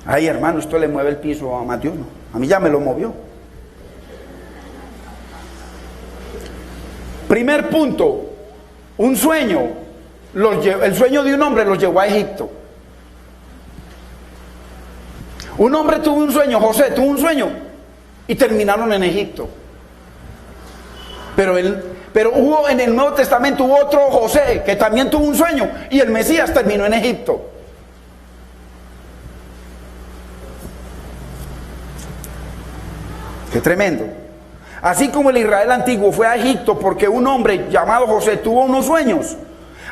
Ay, hermano, esto le mueve el piso a más de uno. A mí ya me lo movió. Primer punto, un sueño. El sueño de un hombre los llevó a Egipto. Un hombre tuvo un sueño, José tuvo un sueño y terminaron en Egipto. Pero hubo en el Nuevo Testamento hubo otro José que también tuvo un sueño y el Mesías terminó en Egipto. Qué tremendo. Así como el Israel antiguo fue a Egipto porque un hombre llamado José tuvo unos sueños,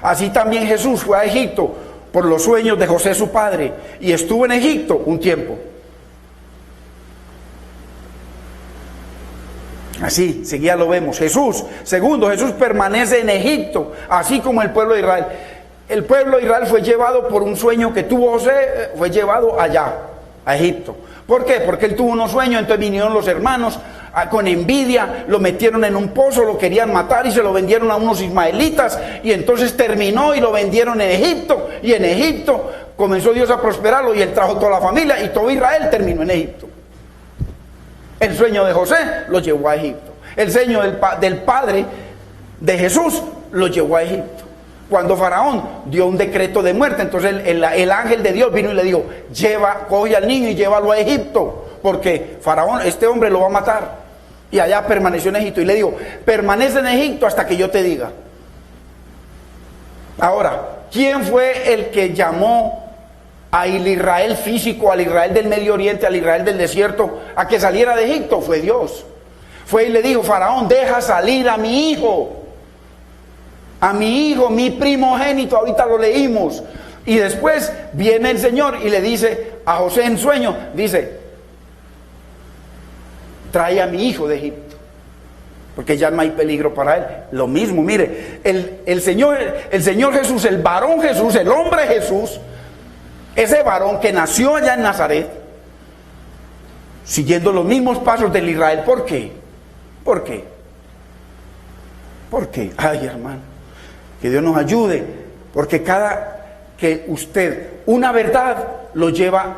así también Jesús fue a Egipto por los sueños de José su padre y estuvo en Egipto un tiempo. Así, seguía lo vemos. Jesús permanece en Egipto, así como el pueblo de Israel. El pueblo de Israel fue llevado por un sueño que tuvo José, fue llevado allá, a Egipto. ¿Por qué? Porque él tuvo unos sueños, entonces vinieron los hermanos con envidia, lo metieron en un pozo, lo querían matar y se lo vendieron a unos ismaelitas y entonces terminó y lo vendieron en Egipto y en Egipto comenzó Dios a prosperarlo y él trajo toda la familia y todo Israel terminó en Egipto. El sueño de José lo llevó a Egipto. El sueño del padre de Jesús lo llevó a Egipto. Cuando Faraón dio un decreto de muerte, entonces el ángel de Dios vino y le dijo, coge al niño y llévalo a Egipto, porque Faraón, este hombre lo va a matar. Y allá permaneció en Egipto. Y le dijo, permanece en Egipto hasta que yo te diga. Ahora, ¿quién fue el que llamó al Israel físico, al Israel del Medio Oriente, al Israel del desierto, a que saliera de Egipto? Fue Dios. Fue y le dijo, Faraón, deja salir a mi hijo. A mi hijo, mi primogénito, ahorita lo leímos. Y después viene el Señor y le dice a José en sueño, dice, trae a mi hijo de Egipto, porque ya no hay peligro para él. Lo mismo, mire, el Señor Jesús, el varón Jesús, el hombre Jesús, ese varón que nació allá en Nazaret, siguiendo los mismos pasos del Israel. ¿Por qué? ¿Por qué? ¿Por qué? Ay, hermano, que Dios nos ayude, porque una verdad lo lleva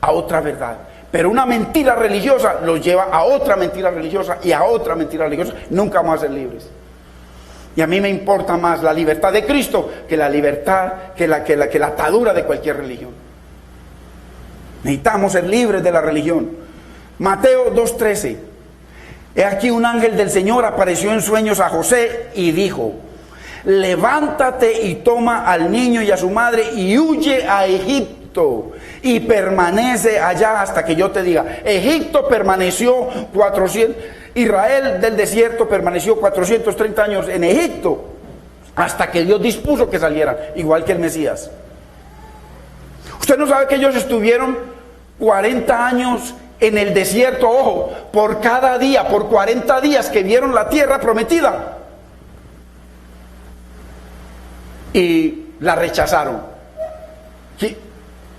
a otra verdad, pero una mentira religiosa los lleva a otra mentira religiosa y a otra mentira religiosa. Nunca vamos a ser libres. Y a mí me importa más la libertad de Cristo que la libertad, que la atadura de cualquier religión. Necesitamos ser libres de la religión. Mateo 2:13. He aquí un ángel del Señor apareció en sueños a José y dijo, levántate y toma al niño y a su madre y huye a Egipto y permanece allá hasta que yo te diga. Egipto permaneció 400, Israel del desierto permaneció 430 años en Egipto hasta que Dios dispuso que salieran, igual que el Mesías. Usted no sabe que ellos estuvieron 40 años en el desierto, ojo, por cada día, por 40 días que vieron la tierra prometida. Y la rechazaron. Sí.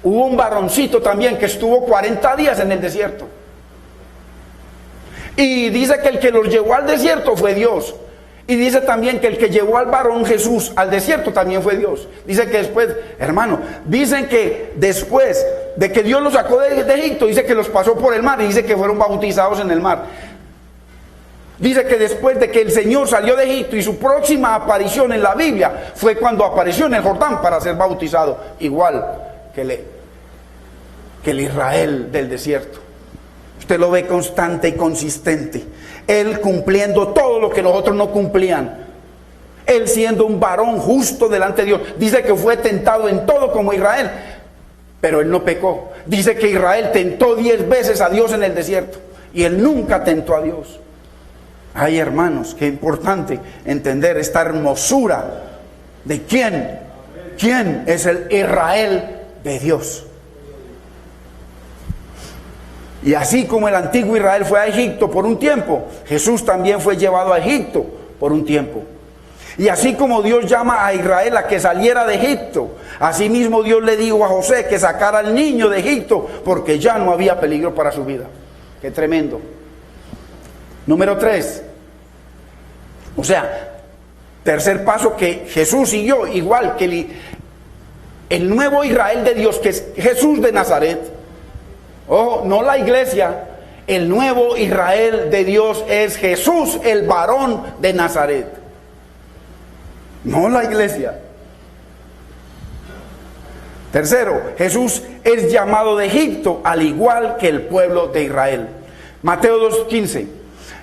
Hubo un varoncito también que estuvo 40 días en el desierto. Y dice que el que los llevó al desierto fue Dios. Y dice también que el que llevó al varón Jesús al desierto también fue Dios. Dice que después, hermano, dicen que después de que Dios los sacó de Egipto, dice que los pasó por el mar y dice que fueron bautizados en el mar. Dice que después de que el Señor salió de Egipto y su próxima aparición en la Biblia fue cuando apareció en el Jordán para ser bautizado, igual que el Israel del desierto. Usted lo ve constante y consistente. Él cumpliendo todo lo que los otros no cumplían. Él siendo un varón justo delante de Dios. Dice que fue tentado en todo como Israel, pero él no pecó. Dice que Israel tentó 10 veces a Dios en el desierto y él nunca tentó a Dios. Ay, hermanos, qué importante entender esta hermosura de quién es el Israel de Dios. Y así como el antiguo Israel fue a Egipto por un tiempo, Jesús también fue llevado a Egipto por un tiempo. Y así como Dios llama a Israel a que saliera de Egipto, así mismo Dios le dijo a José que sacara al niño de Egipto porque ya no había peligro para su vida. Qué tremendo. Número 3. O sea, tercer paso que Jesús siguió, igual que el nuevo Israel de Dios, que es Jesús de Nazaret. Ojo, no la iglesia. El nuevo Israel de Dios es Jesús, el varón de Nazaret. No la iglesia. Tercero, Jesús es llamado de Egipto, al igual que el pueblo de Israel. Mateo 2:15.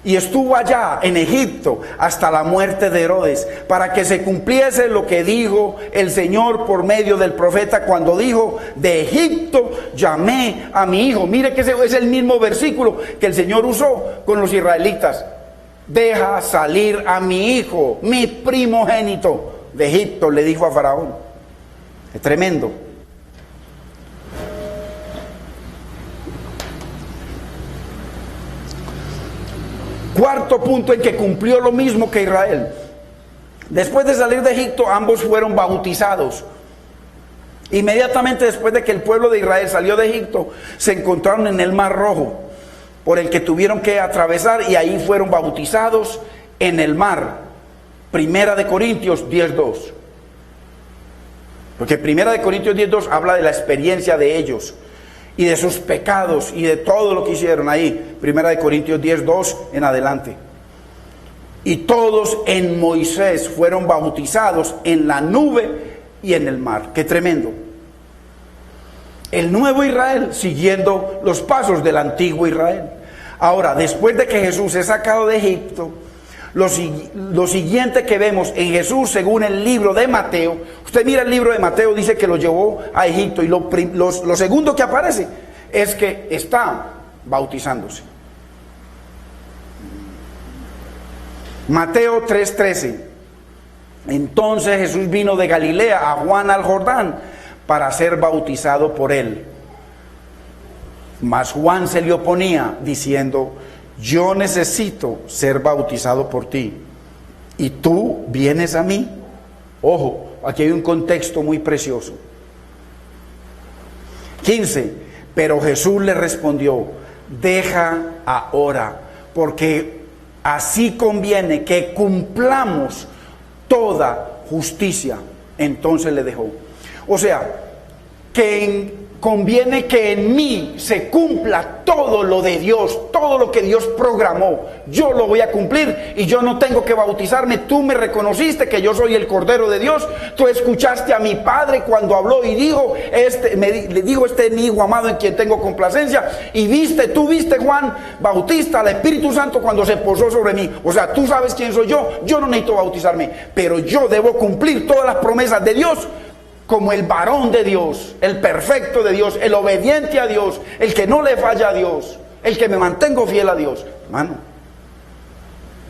Y estuvo allá en Egipto hasta la muerte de Herodes, para que se cumpliese lo que dijo el Señor por medio del profeta cuando dijo: de Egipto llamé a mi hijo. Mire que ese es el mismo versículo que el Señor usó con los israelitas. Deja salir a mi hijo, mi primogénito, de Egipto, le dijo a Faraón. Es tremendo. Cuarto punto en que cumplió lo mismo que Israel. Después de salir de Egipto, ambos fueron bautizados. Inmediatamente después de que el pueblo de Israel salió de Egipto, se encontraron en el Mar Rojo, por el que tuvieron que atravesar, y ahí fueron bautizados en el mar. Primera de Corintios 10:2. Porque Primera de Corintios 10:2 habla de la experiencia de ellos y de sus pecados y de todo lo que hicieron ahí. Primera de Corintios 10:2 en adelante. Y todos en Moisés fueron bautizados en la nube y en el mar. ¡Qué tremendo! El nuevo Israel siguiendo los pasos del antiguo Israel. Ahora, después de que Jesús es sacado de Egipto, lo siguiente que vemos en Jesús, según el libro de Mateo, usted mira el libro de Mateo, dice que lo llevó a Egipto, y lo segundo que aparece es que está bautizándose. Mateo 3:13. Entonces Jesús vino de Galilea a Juan al Jordán para ser bautizado por él. Mas Juan se le oponía, diciendo: yo necesito ser bautizado por ti, ¿y tú vienes a mí? Ojo, aquí hay un contexto muy precioso. 15. Pero Jesús le respondió: deja ahora, porque así conviene que cumplamos toda justicia. Entonces le dejó. O sea, conviene que en mí se cumpla todo lo de Dios, todo lo que Dios programó. Yo lo voy a cumplir y yo no tengo que bautizarme. Tú me reconociste que yo soy el Cordero de Dios. Tú escuchaste a mi Padre cuando habló y dijo: le dijo, este es mi Hijo amado en quien tengo complacencia. Y tú viste, Juan Bautista, al Espíritu Santo cuando se posó sobre mí. O sea, tú sabes quién soy yo. Yo no necesito bautizarme, pero yo debo cumplir todas las promesas de Dios, como el varón de Dios, el perfecto de Dios, el obediente a Dios, el que no le falla a Dios, el que me mantengo fiel a Dios. Hermano,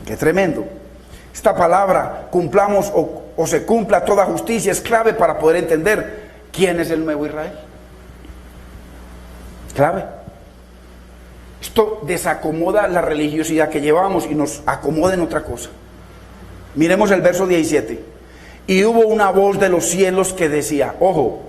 qué tremendo. Esta palabra, cumplamos o se cumpla toda justicia, es clave para poder entender quién es el nuevo Israel. Clave. Esto desacomoda la religiosidad que llevamos y nos acomoda en otra cosa. Miremos el verso 17. Y hubo una voz de los cielos que decía, ojo,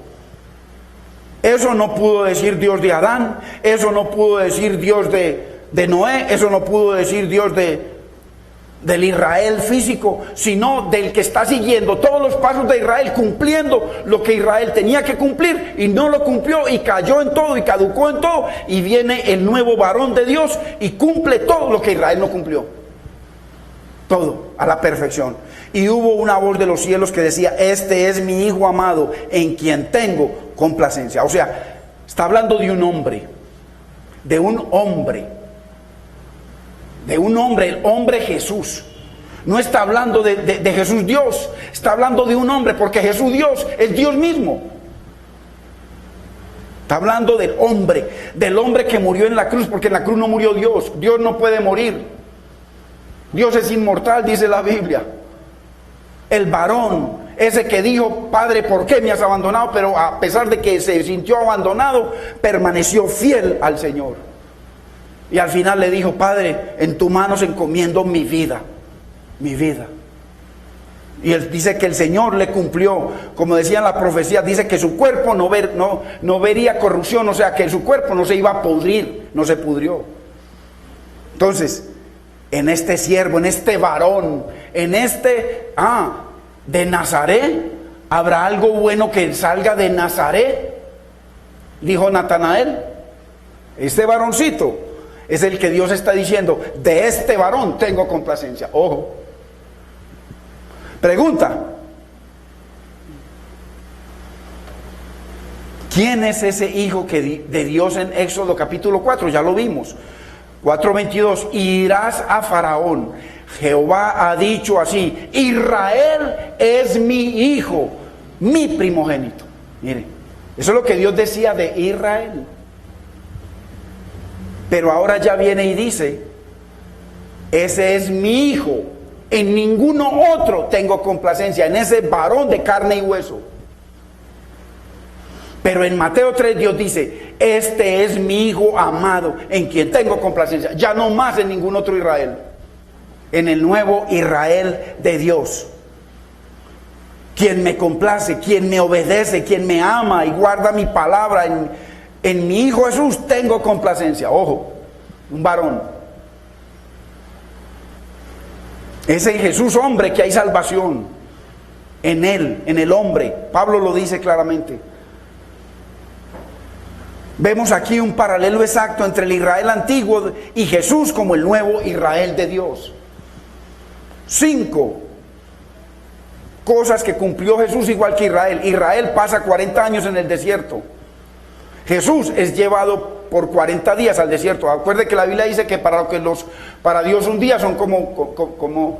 eso no pudo decir Dios de Adán, eso no pudo decir Dios de Noé, eso no pudo decir Dios del Israel físico, sino del que está siguiendo todos los pasos de Israel, cumpliendo lo que Israel tenía que cumplir y no lo cumplió, y cayó en todo y caducó en todo, y viene el nuevo varón de Dios y cumple todo lo que Israel no cumplió. Todo a la perfección. Y hubo una voz de los cielos que decía: este es mi Hijo amado, en quien tengo complacencia. O sea, está hablando de un hombre, el hombre Jesús. No está hablando de Jesús Dios, está hablando de un hombre, porque Jesús Dios es Dios mismo. Está hablando del hombre que murió en la cruz, porque en la cruz no murió Dios. Dios no puede morir. Dios es inmortal, dice la Biblia. El varón, ese que dijo: Padre, ¿por qué me has abandonado? Pero a pesar de que se sintió abandonado, permaneció fiel al Señor. Y al final le dijo: Padre, en tus manos encomiendo mi vida. Mi vida. Y él dice que el Señor le cumplió, como decían las profecías, dice que su cuerpo no vería corrupción, o sea, que su cuerpo no se iba a pudrir, no se pudrió. Entonces, en este siervo, en este varón, en de Nazaret, ¿habrá algo bueno que salga de Nazaret?, dijo Natanael. Este varoncito es el que Dios está diciendo, de este varón tengo complacencia. Ojo. Pregunta. ¿Quién es ese hijo de Dios en Éxodo capítulo 4? Ya lo vimos. 4:22. Irás a Faraón. Jehová ha dicho así: Israel es mi hijo, mi primogénito. Mire, eso es lo que Dios decía de Israel. Pero ahora ya viene y dice: ese es mi hijo, en ninguno otro tengo complacencia, en ese varón de carne y hueso. Pero en Mateo 3 Dios dice: este es mi hijo amado, en quien tengo complacencia. Ya no más en ningún otro Israel, en el nuevo Israel de Dios. Quien me complace, quien me obedece, quien me ama y guarda mi palabra, en mi Hijo Jesús tengo complacencia. Ojo, un varón. Es en Jesús hombre que hay salvación. En él, en el hombre. Pablo lo dice claramente. Vemos aquí un paralelo exacto entre el Israel antiguo y Jesús como el nuevo Israel de Dios. 5 cosas que cumplió Jesús igual que Israel. Israel pasa 40 años en el desierto. Jesús es llevado por 40 días al desierto. Acuerde que la Biblia dice que para Dios un día son como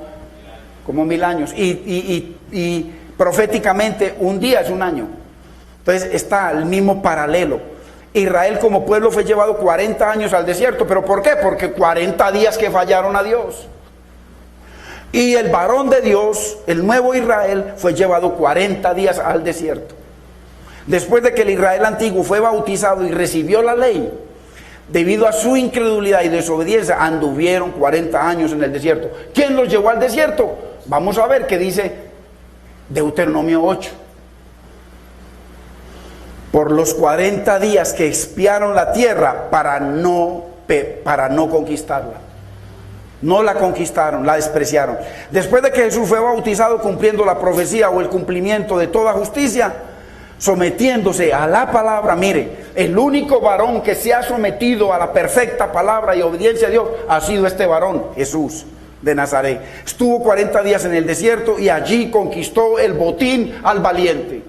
1000 años. Y proféticamente un día es un año. Entonces está el mismo paralelo. Israel como pueblo fue llevado 40 años al desierto. ¿Pero por qué? Porque 40 días que fallaron a Dios. Y el varón de Dios, el nuevo Israel, fue llevado 40 días al desierto. Después de que el Israel antiguo fue bautizado y recibió la ley, debido a su incredulidad y desobediencia, anduvieron 40 años en el desierto. ¿Quién los llevó al desierto? Vamos a ver qué dice Deuteronomio 8. Por los 40 días que expiaron la tierra para no conquistarla. No la conquistaron, la despreciaron. Después de que Jesús fue bautizado cumpliendo la profecía o el cumplimiento de toda justicia, sometiéndose a la palabra, mire, el único varón que se ha sometido a la perfecta palabra y obediencia a Dios ha sido este varón, Jesús de Nazaret. Estuvo 40 días en el desierto y allí conquistó el botín al valiente.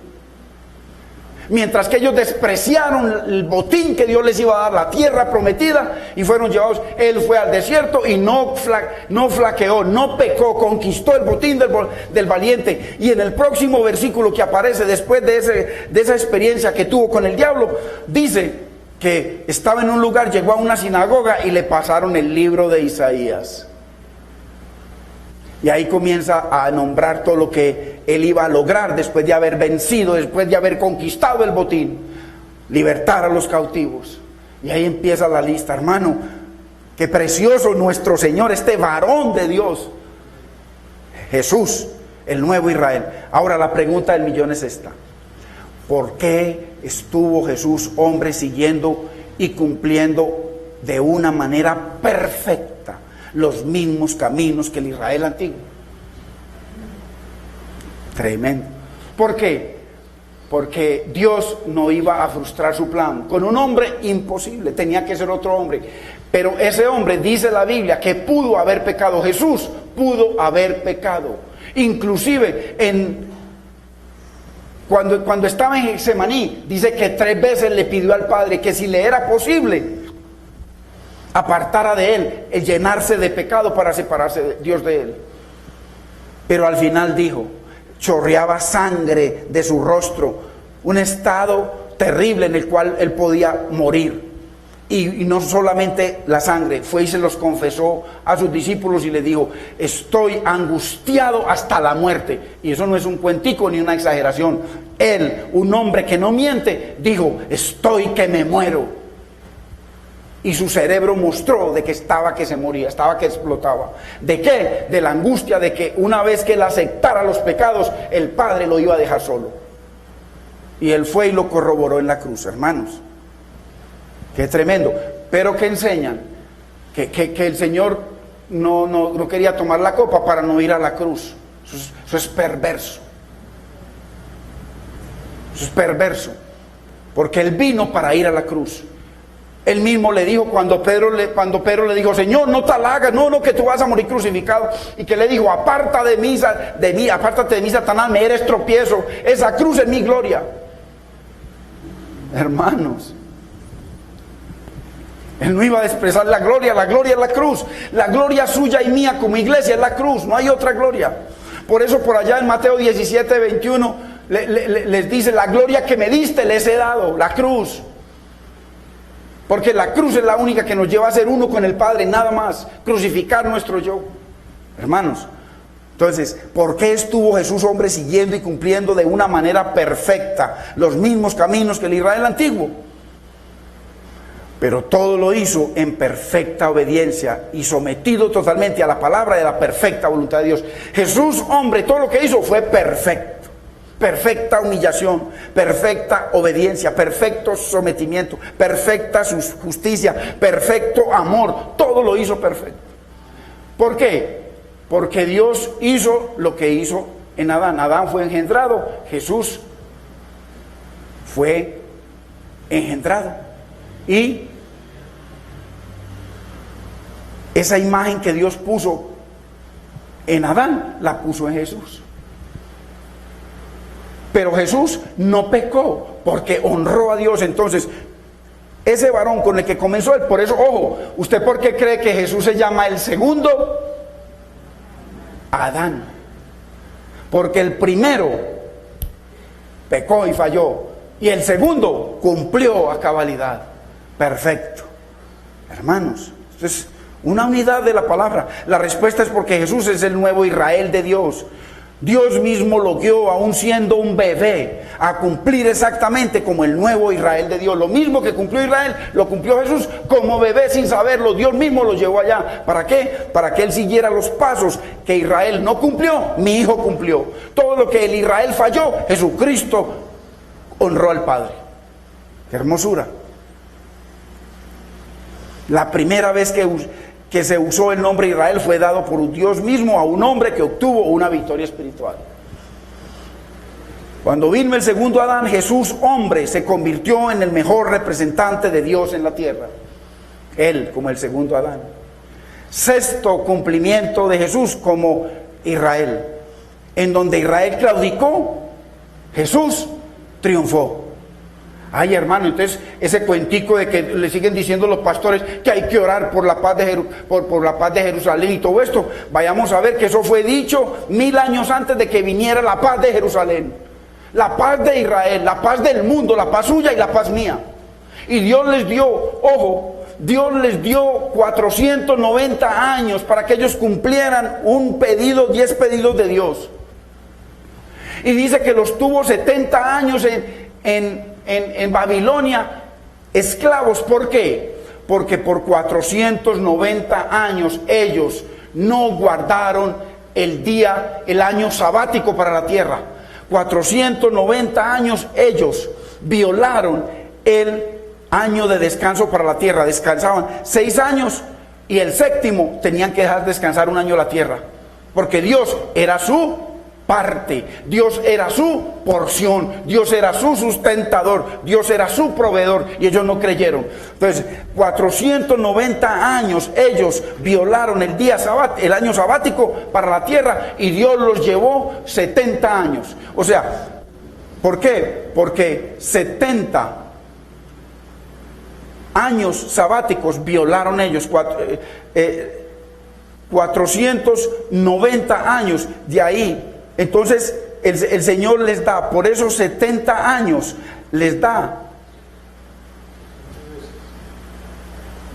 Mientras que ellos despreciaron el botín que Dios les iba a dar, la tierra prometida, y fueron llevados, él fue al desierto y no flaqueó, no pecó, conquistó el botín del valiente. Y en el próximo versículo que aparece después de esa experiencia que tuvo con el diablo, dice que estaba en un lugar, llegó a una sinagoga y le pasaron el libro de Isaías. Y ahí comienza a nombrar todo lo que él iba a lograr después de haber vencido, después de haber conquistado el botín, libertar a los cautivos. Y ahí empieza la lista, hermano. Qué precioso nuestro Señor, este varón de Dios, Jesús, el nuevo Israel. Ahora la pregunta del millón es esta: ¿por qué estuvo Jesús, hombre, siguiendo y cumpliendo de una manera perfecta los mismos caminos que el Israel antiguo? Tremendo. ¿Por qué? Porque Dios no iba a frustrar su plan. Con un hombre imposible, tenía que ser otro hombre. Pero ese hombre, dice la Biblia, que pudo haber pecado. Jesús pudo haber pecado. Inclusive cuando estaba en Getsemaní, dice que 3 veces le pidió al Padre que si le era posible, apartara de él el llenarse de pecado para separarse de Dios de él. Pero al final dijo, chorreaba sangre de su rostro, un estado terrible en el cual él podía morir. Y no solamente la sangre, fue y se los confesó a sus discípulos y les dijo: estoy angustiado hasta la muerte. Y eso no es un cuentico ni una exageración. Él, un hombre que no miente, dijo: estoy que me muero. Y su cerebro mostró de que estaba que se moría, estaba que explotaba. ¿De qué? De la angustia de que una vez que él aceptara los pecados, el Padre lo iba a dejar solo. Y él fue y lo corroboró en la cruz, hermanos. Qué tremendo. Pero ¿qué enseñan? Que el Señor no quería tomar la copa para no ir a la cruz. Eso es perverso. Eso es perverso. Porque él vino para ir a la cruz. Él mismo le dijo cuando Pedro le dijo, Señor, no te hagas, no, que tú vas a morir crucificado. Y que le dijo, apártate de mí, Satanás, me eres tropiezo. Esa cruz es mi gloria. Hermanos, Él no iba a expresar la gloria es la cruz. La gloria suya y mía como iglesia es la cruz, no hay otra gloria. Por eso por allá en Mateo 17, 21 les dice, la gloria que me diste les he dado, la cruz. Porque la cruz es la única que nos lleva a ser uno con el Padre, nada más, crucificar nuestro yo. Hermanos, entonces, ¿por qué estuvo Jesús, hombre, siguiendo y cumpliendo de una manera perfecta los mismos caminos que el Israel antiguo? Pero todo lo hizo en perfecta obediencia y sometido totalmente a la palabra de la perfecta voluntad de Dios. Jesús, hombre, todo lo que hizo fue perfecto. Perfecta humillación, perfecta obediencia, perfecto sometimiento, perfecta justicia, perfecto amor. Todo lo hizo perfecto. ¿Por qué? Porque Dios hizo lo que hizo en Adán. Adán fue engendrado, Jesús fue engendrado. Y esa imagen que Dios puso en Adán, la puso en Jesús. Pero Jesús no pecó porque honró a Dios. Entonces, ese varón con el que comenzó él, por eso, ojo, ¿usted por qué cree que Jesús se llama el segundo Adán? Porque el primero pecó y falló, y el segundo cumplió a cabalidad. Perfecto. Hermanos, esto es una unidad de la palabra. La respuesta es porque Jesús es el nuevo Israel de Dios. Dios mismo lo guió, aún siendo un bebé, a cumplir exactamente como el nuevo Israel de Dios. Lo mismo que cumplió Israel, lo cumplió Jesús como bebé sin saberlo. Dios mismo lo llevó allá. ¿Para qué? Para que Él siguiera los pasos que Israel no cumplió, mi hijo cumplió. Todo lo que el Israel falló, Jesucristo honró al Padre. ¡Qué hermosura! La primera vez que se usó el nombre Israel fue dado por Dios mismo a un hombre que obtuvo una victoria espiritual. Cuando vino el segundo Adán, Jesús, hombre, se convirtió en el mejor representante de Dios en la tierra. Él como el segundo Adán. Sexto cumplimiento de Jesús como Israel. En donde Israel claudicó, Jesús triunfó. Ay, hermano, entonces ese cuentico de que le siguen diciendo los pastores que hay que orar por la paz por la paz de Jerusalén y todo esto, vayamos a ver que eso fue dicho 1000 años antes de que viniera la paz de Jerusalén, la paz de Israel, la paz del mundo, la paz suya y la paz mía. Y Dios les dio, ojo, Dios les dio 490 años para que ellos cumplieran 10 pedidos de Dios. Y dice que los tuvo 70 años en Babilonia, esclavos. ¿Por qué? Porque por 490 años ellos no guardaron el año sabático para la tierra. 490 años ellos violaron el año de descanso para la tierra. Descansaban 6 años y el séptimo tenían que dejar descansar 1 año la tierra, porque Dios era su parte, Dios era su porción, Dios era su sustentador, Dios era su proveedor, y ellos no creyeron. Entonces 490 años ellos violaron el año sabático para la tierra, y Dios los llevó 70 años. O sea, ¿por qué? Porque 70 años sabáticos violaron ellos. 490 años de ahí. Entonces el Señor les da, por esos 70 años, les da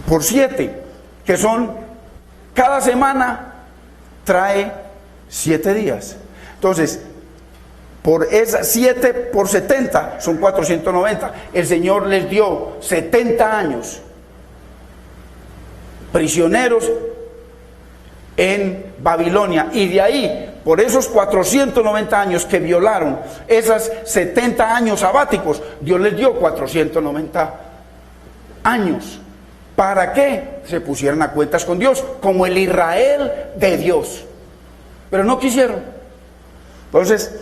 por 7, que son, cada semana trae 7 días. Entonces, por esas 7 por 70 son 490. El Señor les dio 70 años prisioneros en Babilonia, y de ahí, por esos 490 años que violaron esas 70 años sabáticos, Dios les dio 490 años para que se pusieran a cuentas con Dios como el Israel de Dios, pero no quisieron. Entonces,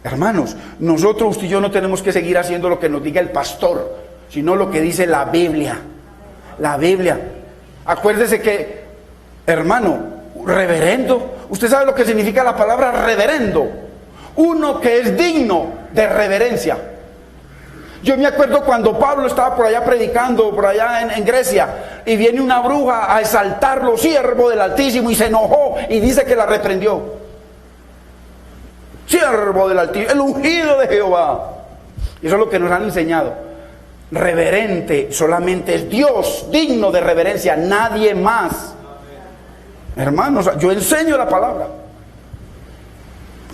hermanos, nosotros, usted y yo, no tenemos que seguir haciendo lo que nos diga el pastor, sino lo que dice la Biblia. la Biblia. Acuérdese que, hermano, reverendo, usted sabe lo que significa la palabra reverendo. Uno que es digno de reverencia. Yo me acuerdo cuando Pablo estaba por allá predicando, por allá en Grecia, y viene una bruja a exaltarlo, siervo del Altísimo, y se enojó y dice que la reprendió. Siervo del Altísimo, el ungido de Jehová. Y eso es lo que nos han enseñado. Reverente solamente es Dios, digno de reverencia, nadie más. Hermanos, yo enseño la palabra,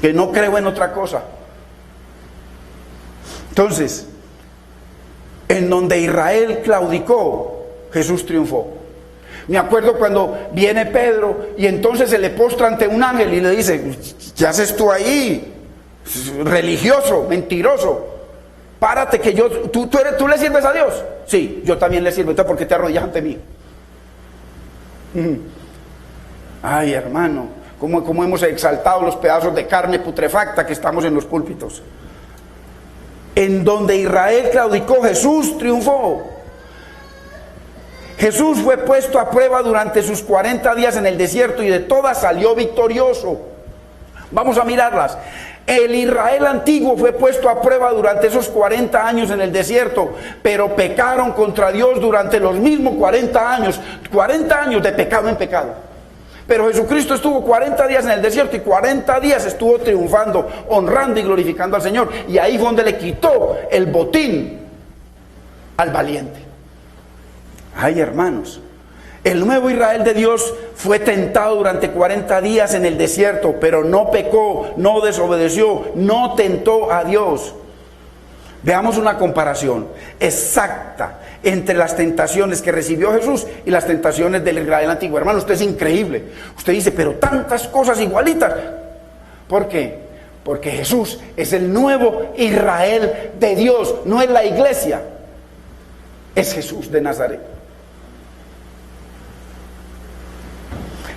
que no creo en otra cosa. Entonces, en donde Israel claudicó, Jesús triunfó. Me acuerdo cuando viene Pedro y entonces se le postra ante un ángel y le dice: ¿qué haces tú ahí? Religioso, mentiroso. Párate, que tú le sirves a Dios. Sí, yo también le sirvo. Entonces, ¿por qué te arrodillas ante mí? Ay, hermano, cómo hemos exaltado los pedazos de carne putrefacta que estamos en los púlpitos. En donde Israel claudicó, Jesús triunfó. Jesús fue puesto a prueba durante sus 40 días en el desierto y de todas salió victorioso. Vamos a mirarlas. El Israel antiguo fue puesto a prueba durante esos 40 años en el desierto, pero pecaron contra Dios durante los mismos 40 años. 40 años de pecado en pecado. Pero Jesucristo estuvo 40 días en el desierto y 40 días estuvo triunfando, honrando y glorificando al Señor. Y ahí fue donde le quitó el botín al valiente. Ay, hermanos, el nuevo Israel de Dios fue tentado durante 40 días en el desierto, pero no pecó, no desobedeció, no tentó a Dios. Veamos una comparación exacta entre las tentaciones que recibió Jesús y las tentaciones del Israel antiguo. Hermano, usted es increíble. Usted dice, pero tantas cosas igualitas. ¿Por qué? Porque Jesús es el nuevo Israel de Dios, no es la iglesia. Es Jesús de Nazaret.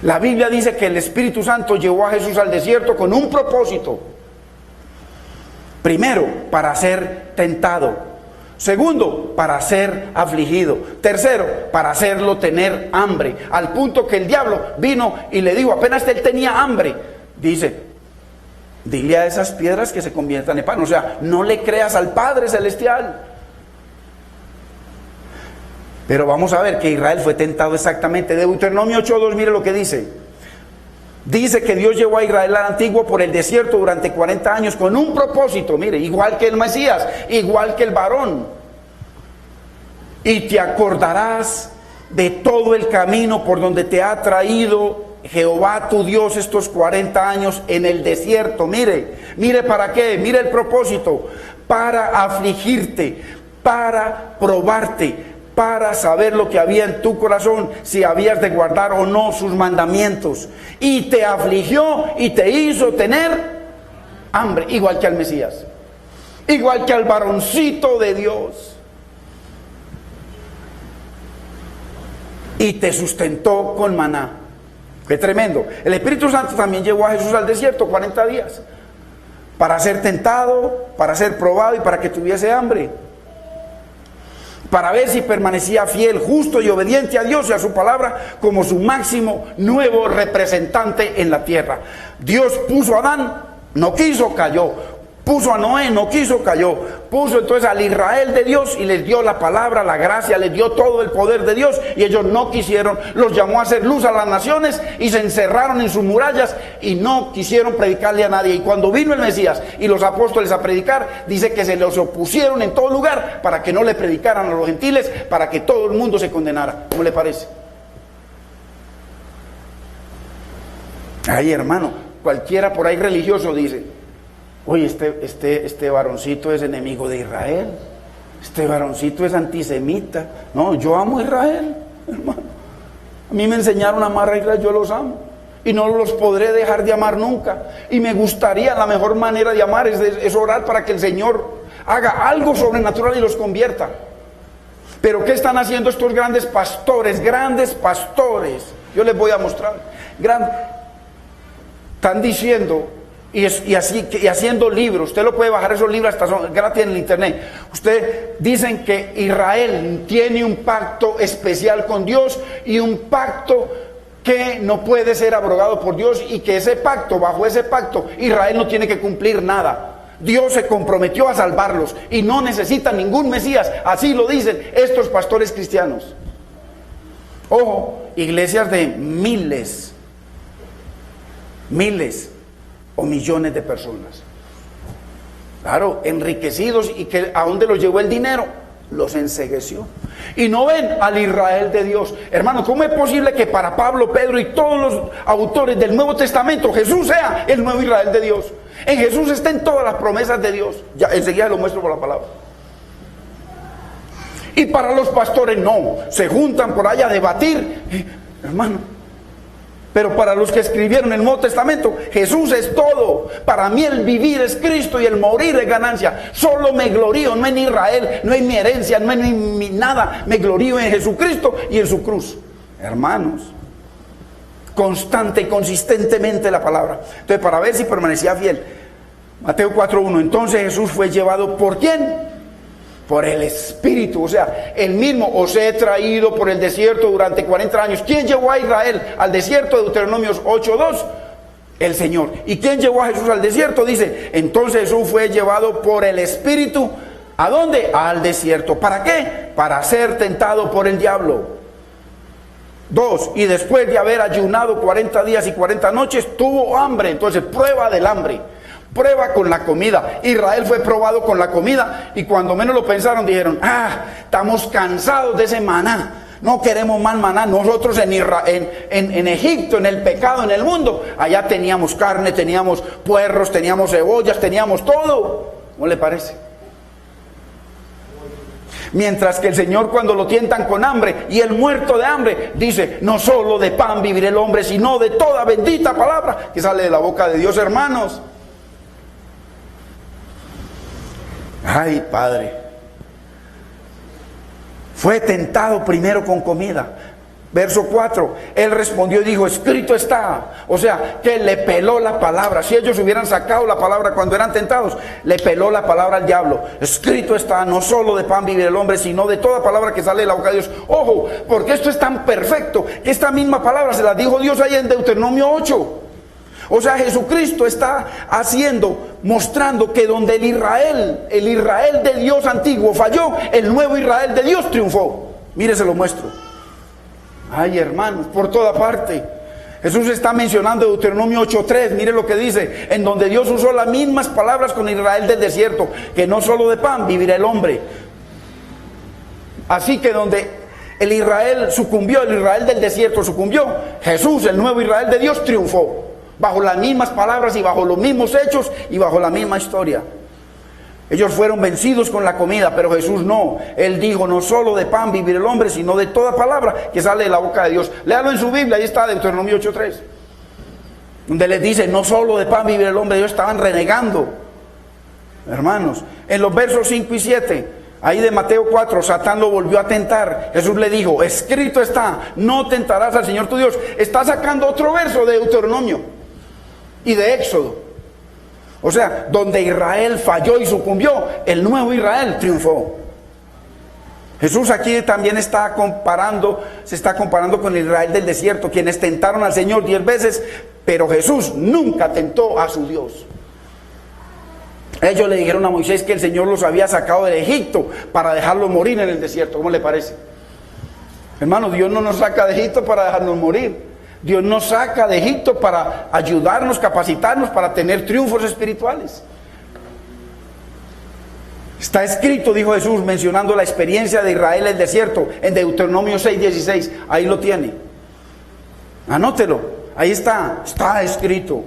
La Biblia dice que el Espíritu Santo llevó a Jesús al desierto con un propósito. Primero, para ser tentado. Segundo, para ser afligido. Tercero, para hacerlo tener hambre. Al punto que el diablo vino y le dijo, apenas él tenía hambre, dice, dile a esas piedras que se conviertan en pan. O sea, no le creas al Padre Celestial. Pero vamos a ver que Israel fue tentado exactamente. Deuteronomio 8:2, mire lo que dice. Dice que Dios llevó a Israel al antiguo por el desierto durante 40 años con un propósito, mire, igual que el Mesías, igual que el varón. Y te acordarás de todo el camino por donde te ha traído Jehová tu Dios estos 40 años en el desierto. Mire para qué, mire el propósito, para afligirte, para probarte, para saber lo que había en tu corazón, si habías de guardar o no sus mandamientos. Y te afligió y te hizo tener hambre, igual que al Mesías, igual que al varoncito de Dios. Y te sustentó con maná. Qué tremendo. El Espíritu Santo también llevó a Jesús al desierto 40 días, para ser tentado, para ser probado y para que tuviese hambre, para ver si permanecía fiel, justo y obediente a Dios y a su palabra como su máximo nuevo representante en la tierra. Dios puso a Adán, no quiso, cayó. Puso a Noé, no quiso, cayó. Puso entonces al Israel de Dios y les dio la palabra, la gracia, les dio todo el poder de Dios y ellos no quisieron. Los llamó a hacer luz a las naciones y se encerraron en sus murallas y no quisieron predicarle a nadie. Y cuando vino el Mesías y los apóstoles a predicar, dice que se les opusieron en todo lugar para que no le predicaran a los gentiles, para que todo el mundo se condenara. ¿Cómo le parece? Ay, hermano, cualquiera por ahí religioso dice, oye, este varoncito es enemigo de Israel, este varoncito es antisemita. No, yo amo a Israel, hermano. A mí me enseñaron a amar a Israel, yo los amo y no los podré dejar de amar nunca. Y me gustaría, la mejor manera de amar es orar para que el Señor haga algo sobrenatural y los convierta. Pero ¿qué están haciendo estos grandes pastores? Grandes pastores, yo les voy a mostrar. Están diciendo y haciendo libros. Usted lo puede bajar, esos libros hasta son gratis en el internet. Usted dicen que Israel tiene un pacto especial con Dios y un pacto que no puede ser abrogado por Dios, y que ese pacto, bajo ese pacto, Israel no tiene que cumplir nada. Dios se comprometió a salvarlos y no necesita ningún Mesías. Así lo dicen estos pastores cristianos. Ojo, iglesias de miles o millones de personas. Claro, enriquecidos, y que ¿a dónde los llevó el dinero? Los encegueció. Y no ven al Israel de Dios. Hermano, ¿cómo es posible que para Pablo, Pedro y todos los autores del Nuevo Testamento Jesús sea el nuevo Israel de Dios? En Jesús están todas las promesas de Dios. Ya enseguida lo muestro por la palabra. Y para los pastores no, se juntan por allá a debatir, hermano. Pero para los que escribieron el Nuevo Testamento, Jesús es todo. Para mí el vivir es Cristo y el morir es ganancia. Solo me glorío, no en Israel, no en mi herencia, no en mi nada. Me glorío en Jesucristo y en su cruz. Hermanos, constante y consistentemente la palabra. Entonces, para ver si permanecía fiel, Mateo 4:1, entonces Jesús fue llevado ¿por quién? Por el Espíritu. O sea, el mismo: os he traído por el desierto durante 40 años. ¿Quién llevó a Israel al desierto? Deuteronomio 8:2, el Señor. ¿Y quién llevó a Jesús al desierto? Dice, entonces Jesús fue llevado por el Espíritu. ¿A dónde? Al desierto. ¿Para qué? Para ser tentado por el diablo. 2, y después de haber ayunado 40 días y 40 noches, tuvo hambre. Entonces, prueba del hambre. Prueba con la comida. Israel fue probado con la comida, y cuando menos lo pensaron dijeron, estamos cansados de ese maná, no queremos más maná. Nosotros en Egipto, en el pecado, en el mundo, allá teníamos carne, teníamos puerros, teníamos cebollas, teníamos todo. ¿Cómo le parece? Mientras que el Señor, cuando lo tientan con hambre, y el muerto de hambre, dice, no solo de pan vivirá el hombre, sino de toda bendita palabra que sale de la boca de Dios. Hermanos, ay, Padre, fue tentado primero con comida. Verso 4, él respondió y dijo, escrito está. O sea, que le peló la palabra. Si ellos hubieran sacado la palabra cuando eran tentados, le peló la palabra al diablo. Escrito está, no solo de pan vive el hombre, sino de toda palabra que sale de la boca de Dios. Ojo, porque esto es tan perfecto que esta misma palabra se la dijo Dios ahí en Deuteronomio 8. O sea, Jesucristo está mostrando que donde el Israel de Dios antiguo falló, el nuevo Israel de Dios triunfó. Mire, se lo muestro. Ay, hermanos, por toda parte. Jesús está mencionando Deuteronomio 8:3, mire lo que dice, en donde Dios usó las mismas palabras con Israel del desierto, que no solo de pan vivirá el hombre. Así que donde el Israel sucumbió, el Israel del desierto sucumbió, Jesús, el nuevo Israel de Dios, triunfó. Bajo las mismas palabras y bajo los mismos hechos y bajo la misma historia. Ellos fueron vencidos con la comida, pero Jesús no. Él dijo, no solo de pan vivir el hombre, sino de toda palabra que sale de la boca de Dios. Léalo en su Biblia, ahí está Deuteronomio 8:3. Donde les dice, no solo de pan vivir el hombre. Ellos estaban renegando. Hermanos, en los versos 5 y 7, ahí de Mateo 4, Satán lo volvió a tentar. Jesús le dijo, escrito está, no tentarás al Señor tu Dios. Está sacando otro verso de Deuteronomio y de Éxodo. O sea, donde Israel falló y sucumbió, el nuevo Israel triunfó. Jesús aquí también se está comparando con el Israel del desierto, quienes tentaron al Señor 10 veces, pero Jesús nunca tentó a su Dios. Ellos le dijeron a Moisés que el Señor los había sacado de Egipto para dejarlos morir en el desierto. ¿Cómo le parece? Hermano, Dios no nos saca de Egipto para dejarnos morir. Dios nos saca de Egipto para ayudarnos, capacitarnos, para tener triunfos espirituales. Está escrito, dijo Jesús, mencionando la experiencia de Israel en el desierto, en Deuteronomio 6:16. Ahí lo tiene. Anótelo. Ahí está escrito.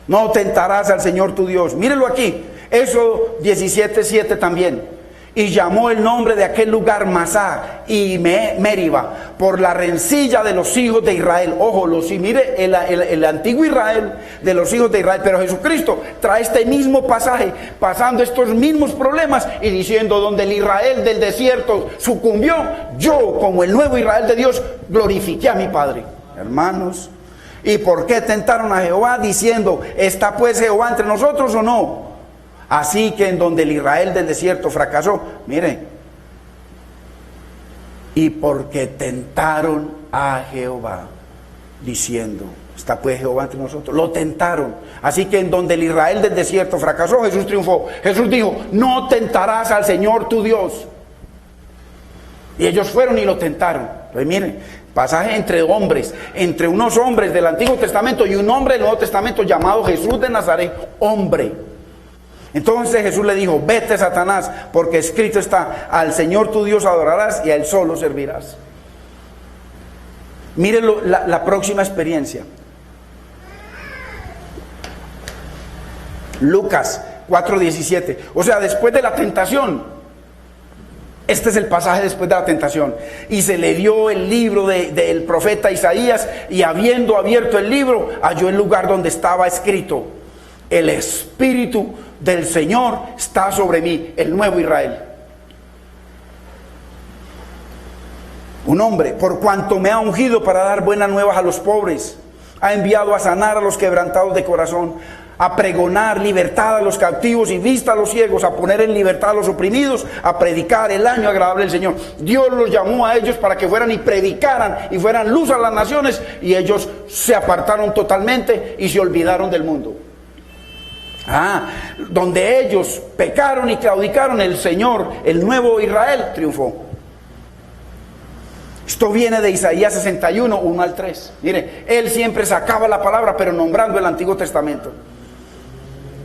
No tentarás al Señor tu Dios. Mírelo aquí. Éxodo 17:7 también. Y llamó el nombre de aquel lugar Masá y Meriba, por la rencilla de los hijos de Israel. Ojo, mire el antiguo Israel de los hijos de Israel. Pero Jesucristo trae este mismo pasaje, pasando estos mismos problemas y diciendo, donde el Israel del desierto sucumbió, yo como el nuevo Israel de Dios glorifiqué a mi Padre. Hermanos, ¿Y por qué tentaron a Jehová diciendo, ¿está pues Jehová entre nosotros o no? Así que en donde el Israel del desierto fracasó, mire, y porque tentaron a Jehová diciendo, ¿está pues Jehová entre nosotros? Lo tentaron. Así que en donde el Israel del desierto fracasó, Jesús triunfó. Jesús dijo, no tentarás al Señor tu Dios. Y ellos fueron y lo tentaron. Pues miren, pasaje entre hombres, entre unos hombres del Antiguo Testamento y un hombre del Nuevo Testamento llamado Jesús de Nazaret, hombre. Entonces Jesús le dijo, vete Satanás, porque escrito está, al Señor tu Dios adorarás y a Él solo servirás. Miren la próxima experiencia. Lucas 4:17. O sea, después de la tentación. Este es el pasaje después de la tentación. Y se le dio el libro del profeta Isaías, y habiendo abierto el libro, halló el lugar donde estaba escrito, el Espíritu del Señor está sobre mí, el nuevo Israel. Un hombre, por cuanto me ha ungido para dar buenas nuevas a los pobres, ha enviado a sanar a los quebrantados de corazón, a pregonar libertad a los cautivos y vista a los ciegos, a poner en libertad a los oprimidos, a predicar el año agradable del Señor. Dios los llamó a ellos para que fueran y predicaran y fueran luz a las naciones, y ellos se apartaron totalmente y se olvidaron del mundo. Donde ellos pecaron y claudicaron, el Señor, el nuevo Israel, triunfó. Esto viene de Isaías 61, 1 al 3. Mire, él siempre sacaba la palabra, pero nombrando el Antiguo Testamento.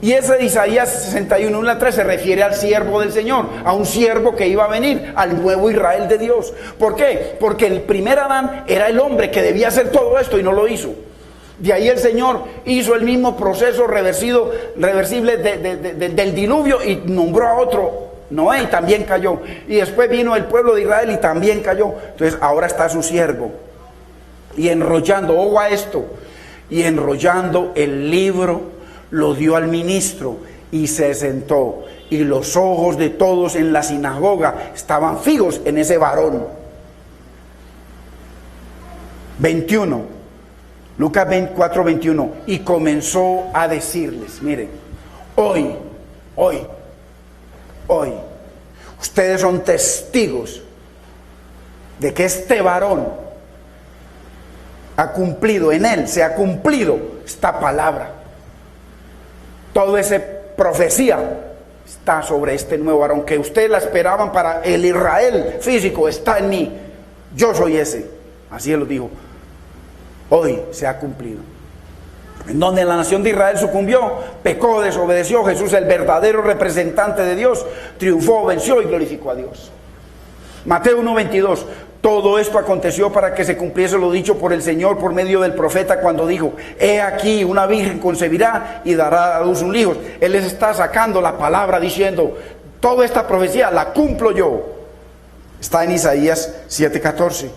Y ese de Isaías 61, 1 al 3 se refiere al siervo del Señor, a un siervo que iba a venir, al nuevo Israel de Dios. ¿Por qué? Porque el primer Adán era el hombre que debía hacer todo esto y no lo hizo. De ahí el Señor hizo el mismo proceso reversible del diluvio y nombró a otro, Noé, y también cayó. Y después vino el pueblo de Israel y también cayó. Entonces ahora está su siervo. Y enrollando, ojo a esto, y enrollando el libro, lo dio al ministro y se sentó. Y los ojos de todos en la sinagoga estaban fijos en ese varón. 21. Lucas 4:21. Y comenzó a decirles, miren, hoy, ustedes son testigos de que este varón ha cumplido, en él se ha cumplido esta palabra. Toda esa profecía está sobre este nuevo varón, que ustedes la esperaban para el Israel físico, está en mí. Yo soy ese. Así él lo dijo. Hoy se ha cumplido. En donde la nación de Israel sucumbió, pecó, desobedeció, Jesús, el verdadero representante de Dios, triunfó, venció y glorificó a Dios. Mateo 1:22. Todo esto aconteció para que se cumpliese lo dicho por el Señor por medio del profeta, cuando dijo, he aquí una virgen concebirá y dará a luz un hijo. Él les está sacando la palabra diciendo, toda esta profecía la cumplo yo. Está en Isaías 7:14.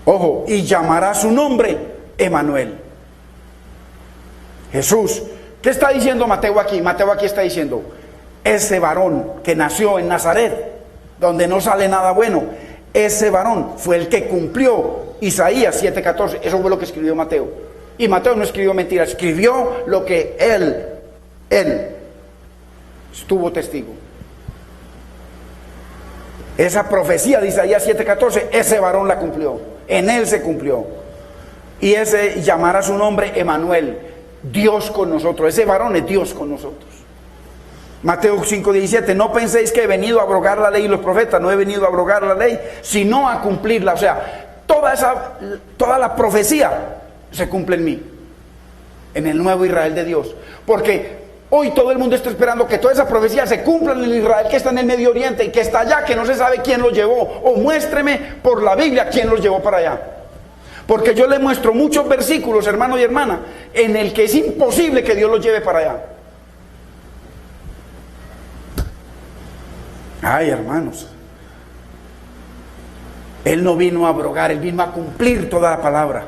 Ojo, y llamará su nombre Emanuel. Jesús. ¿Qué está diciendo Mateo aquí? Mateo aquí está diciendo, ese varón que nació en Nazaret, donde no sale nada bueno, ese varón fue el que cumplió Isaías 7:14. Eso fue lo que escribió Mateo. Y Mateo no escribió mentiras, escribió lo que él estuvo testigo. Esa profecía de Isaías 7:14, ese varón la cumplió, en él se cumplió. Y ese llamará su nombre Emanuel, Dios con nosotros. Ese varón es Dios con nosotros. Mateo 5:17, no penséis que he venido a abrogar la ley y los profetas. No he venido a abrogar la ley, sino a cumplirla. O sea, toda la profecía se cumple en mí, en el nuevo Israel de Dios. Porque hoy todo el mundo está esperando que toda esa profecía se cumpla en el Israel que está en el Medio Oriente y que está allá, que no se sabe quién los llevó. O muéstreme por la Biblia quién los llevó para allá. Porque yo le muestro muchos versículos, hermano y hermana, en el que es imposible que Dios los lleve para allá. Ay, hermanos, Él no vino a abrogar, Él vino a cumplir toda la palabra.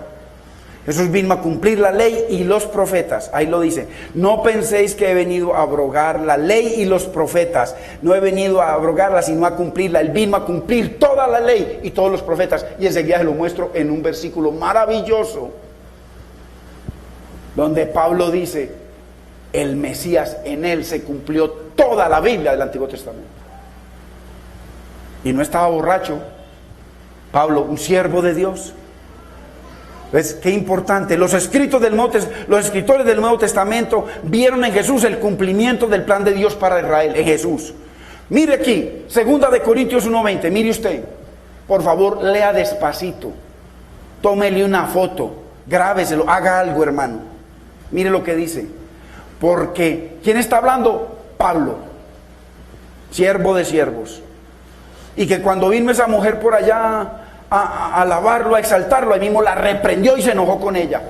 Jesús vino a cumplir la ley y los profetas. Ahí lo dice. No penséis que he venido a abrogar la ley y los profetas. No he venido a abrogarla, sino a cumplirla. Él vino a cumplir toda la ley y todos los profetas. Y enseguida se lo muestro en un versículo maravilloso, donde Pablo dice, el Mesías, en él se cumplió toda la Biblia del Antiguo Testamento. Y no estaba borracho Pablo, un siervo de Dios. ¿Ves? Qué importante. Los escritores del Nuevo Testamento vieron en Jesús el cumplimiento del plan de Dios para Israel, en Jesús. Mire aquí, 2 de Corintios 1:20, mire usted. Por favor, lea despacito. Tómele una foto, grábeselo, haga algo, hermano. Mire lo que dice. Porque, ¿quién está hablando? Pablo, siervo de siervos. Y que cuando vino esa mujer por allá a alabarlo, a exaltarlo, ahí mismo la reprendió y se enojó con ella.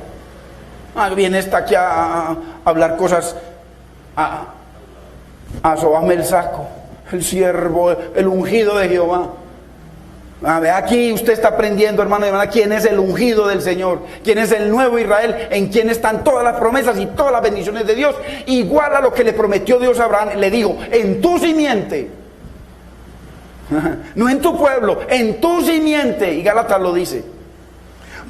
Viene esta aquí a hablar cosas, a sobarme el saco, el siervo, el ungido de Jehová. Aquí usted está aprendiendo, hermano y hermana, quién es el ungido del Señor, quién es el nuevo Israel, en quien están todas las promesas y todas las bendiciones de Dios, igual a lo que le prometió Dios a Abraham. Le dijo, en tu simiente, no en tu pueblo, en tu simiente. Y Gálatas lo dice.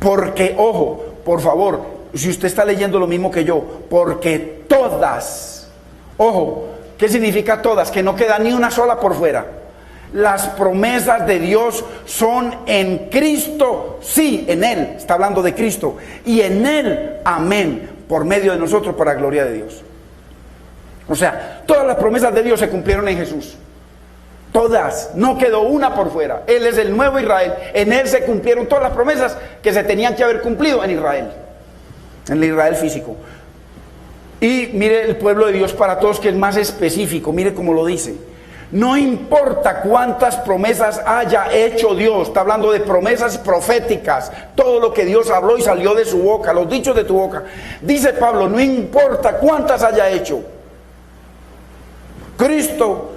Porque, ojo, por favor, si usted está leyendo lo mismo que yo, porque todas, ojo, ¿qué significa todas? Que no queda ni una sola por fuera. Las promesas de Dios son en Cristo, sí, en Él, está hablando de Cristo, y en Él, amén, por medio de nosotros, para la gloria de Dios. O sea, todas las promesas de Dios se cumplieron en Jesús. Todas, no quedó una por fuera. Él es el nuevo Israel. En Él se cumplieron todas las promesas que se tenían que haber cumplido en Israel, en el Israel físico. Y mire el pueblo de Dios para todos, que es más específico. Mire cómo lo dice. No importa cuántas promesas haya hecho Dios, está hablando de promesas proféticas, todo lo que Dios habló y salió de su boca, los dichos de tu boca. Dice Pablo, no importa cuántas haya hecho, Cristo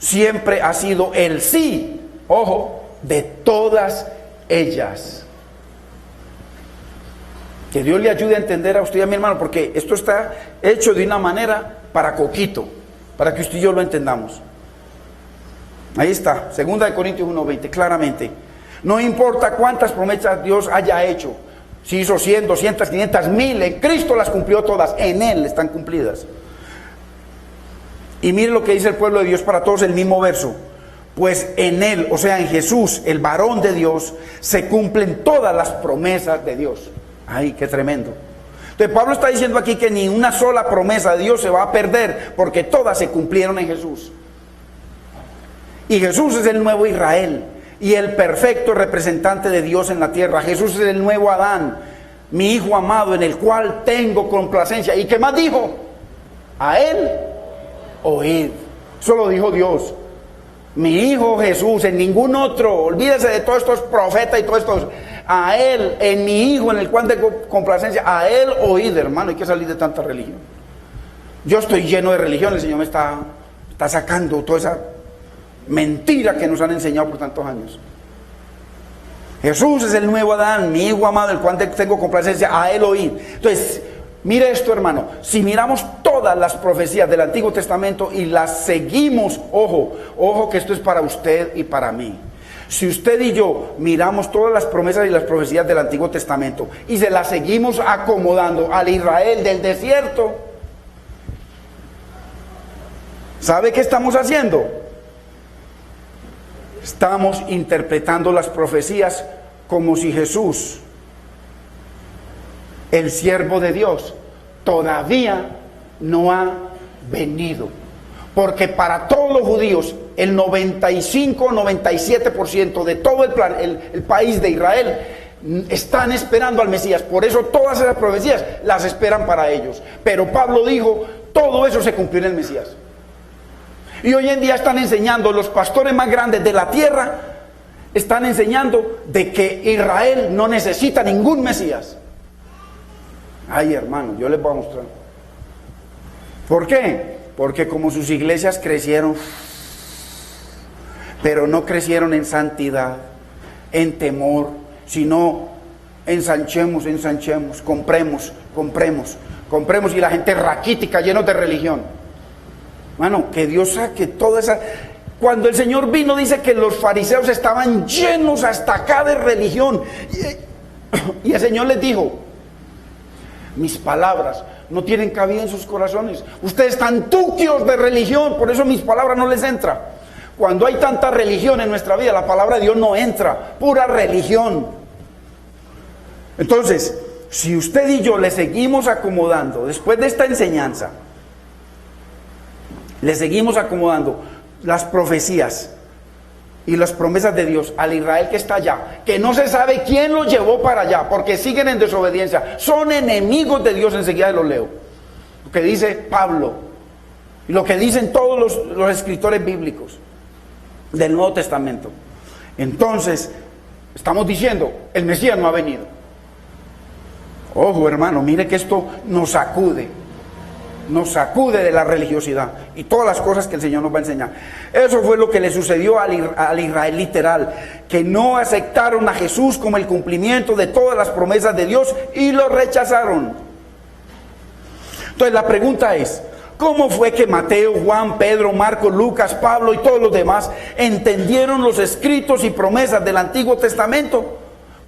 siempre ha sido el sí, ojo, de todas ellas. Que Dios le ayude a entender a usted y a mi hermano, porque esto está hecho de una manera para coquito, para que usted y yo lo entendamos. Ahí está, 2 de Corintios 1:20, claramente. No importa cuántas promesas Dios haya hecho, si hizo 100, 200, 500, 1000, en Cristo las cumplió todas, en Él están cumplidas. Y mire lo que dice el pueblo de Dios para todos, el mismo verso. Pues en Él, o sea en Jesús, el varón de Dios, se cumplen todas las promesas de Dios. Ay, qué tremendo. Entonces Pablo está diciendo aquí que ni una sola promesa de Dios se va a perder, porque todas se cumplieron en Jesús. Y Jesús es el nuevo Israel y el perfecto representante de Dios en la tierra. Jesús es el nuevo Adán, mi hijo amado, en el cual tengo complacencia. ¿Y qué más dijo? A Él oíd. Eso lo dijo Dios. Mi hijo Jesús, en ningún otro. Olvídese de todos estos profetas y todos estos. A Él, en mi hijo, en el cual tengo complacencia. A Él oíd, hermano. Hay que salir de tanta religión. Yo estoy lleno de religión. El Señor me está sacando toda esa mentira que nos han enseñado por tantos años. Jesús es el nuevo Adán, mi hijo amado, el cual tengo complacencia, a Él oír. Entonces, mire esto, hermano, si miramos todas las profecías del Antiguo Testamento y las seguimos, ojo que esto es para usted y para mí. Si usted y yo miramos todas las promesas y las profecías del Antiguo Testamento y se las seguimos acomodando al Israel del desierto, ¿sabe qué estamos haciendo? Estamos interpretando las profecías como si Jesús, el siervo de Dios, todavía no ha venido. Porque para todos los judíos, el 95-97% de todo el país de Israel están esperando al Mesías. Por eso todas esas profecías las esperan para ellos. Pero Pablo dijo, todo eso se cumplió en el Mesías. Y hoy en día están enseñando, los pastores más grandes de la tierra están enseñando de que Israel no necesita ningún Mesías. Ay, hermano, yo les voy a mostrar. ¿Por qué? Porque como sus iglesias crecieron, pero no crecieron en santidad, en temor, sino ensanchemos, compremos y la gente raquítica, llenos de religión. Mano, que Dios saque toda esa... Cuando el Señor vino, dice que los fariseos estaban llenos hasta acá de religión. Y el Señor les dijo: mis palabras no tienen cabida en sus corazones. Ustedes están tuquios de religión, por eso mis palabras no les entran. Cuando hay tanta religión en nuestra vida, la palabra de Dios no entra. Pura religión. Entonces, si usted y yo le seguimos acomodando, después de esta enseñanza, le seguimos acomodando las profecías y las promesas de Dios al Israel que está allá, que no se sabe quién los llevó para allá, porque siguen en desobediencia, son enemigos de Dios. Enseguida lo leo, lo que dice Pablo y lo que dicen todos los escritores bíblicos del Nuevo Testamento. Entonces, estamos diciendo, el Mesías no ha venido. Ojo, hermano, mire que esto nos sacude de la religiosidad y todas las cosas que el Señor nos va a enseñar. Eso fue lo que le sucedió al Israel literal, que no aceptaron a Jesús como el cumplimiento de todas las promesas de Dios y lo rechazaron. Entonces la pregunta es: ¿cómo fue que Mateo, Juan, Pedro, Marcos, Lucas, Pablo y todos los demás entendieron los escritos y promesas del Antiguo Testamento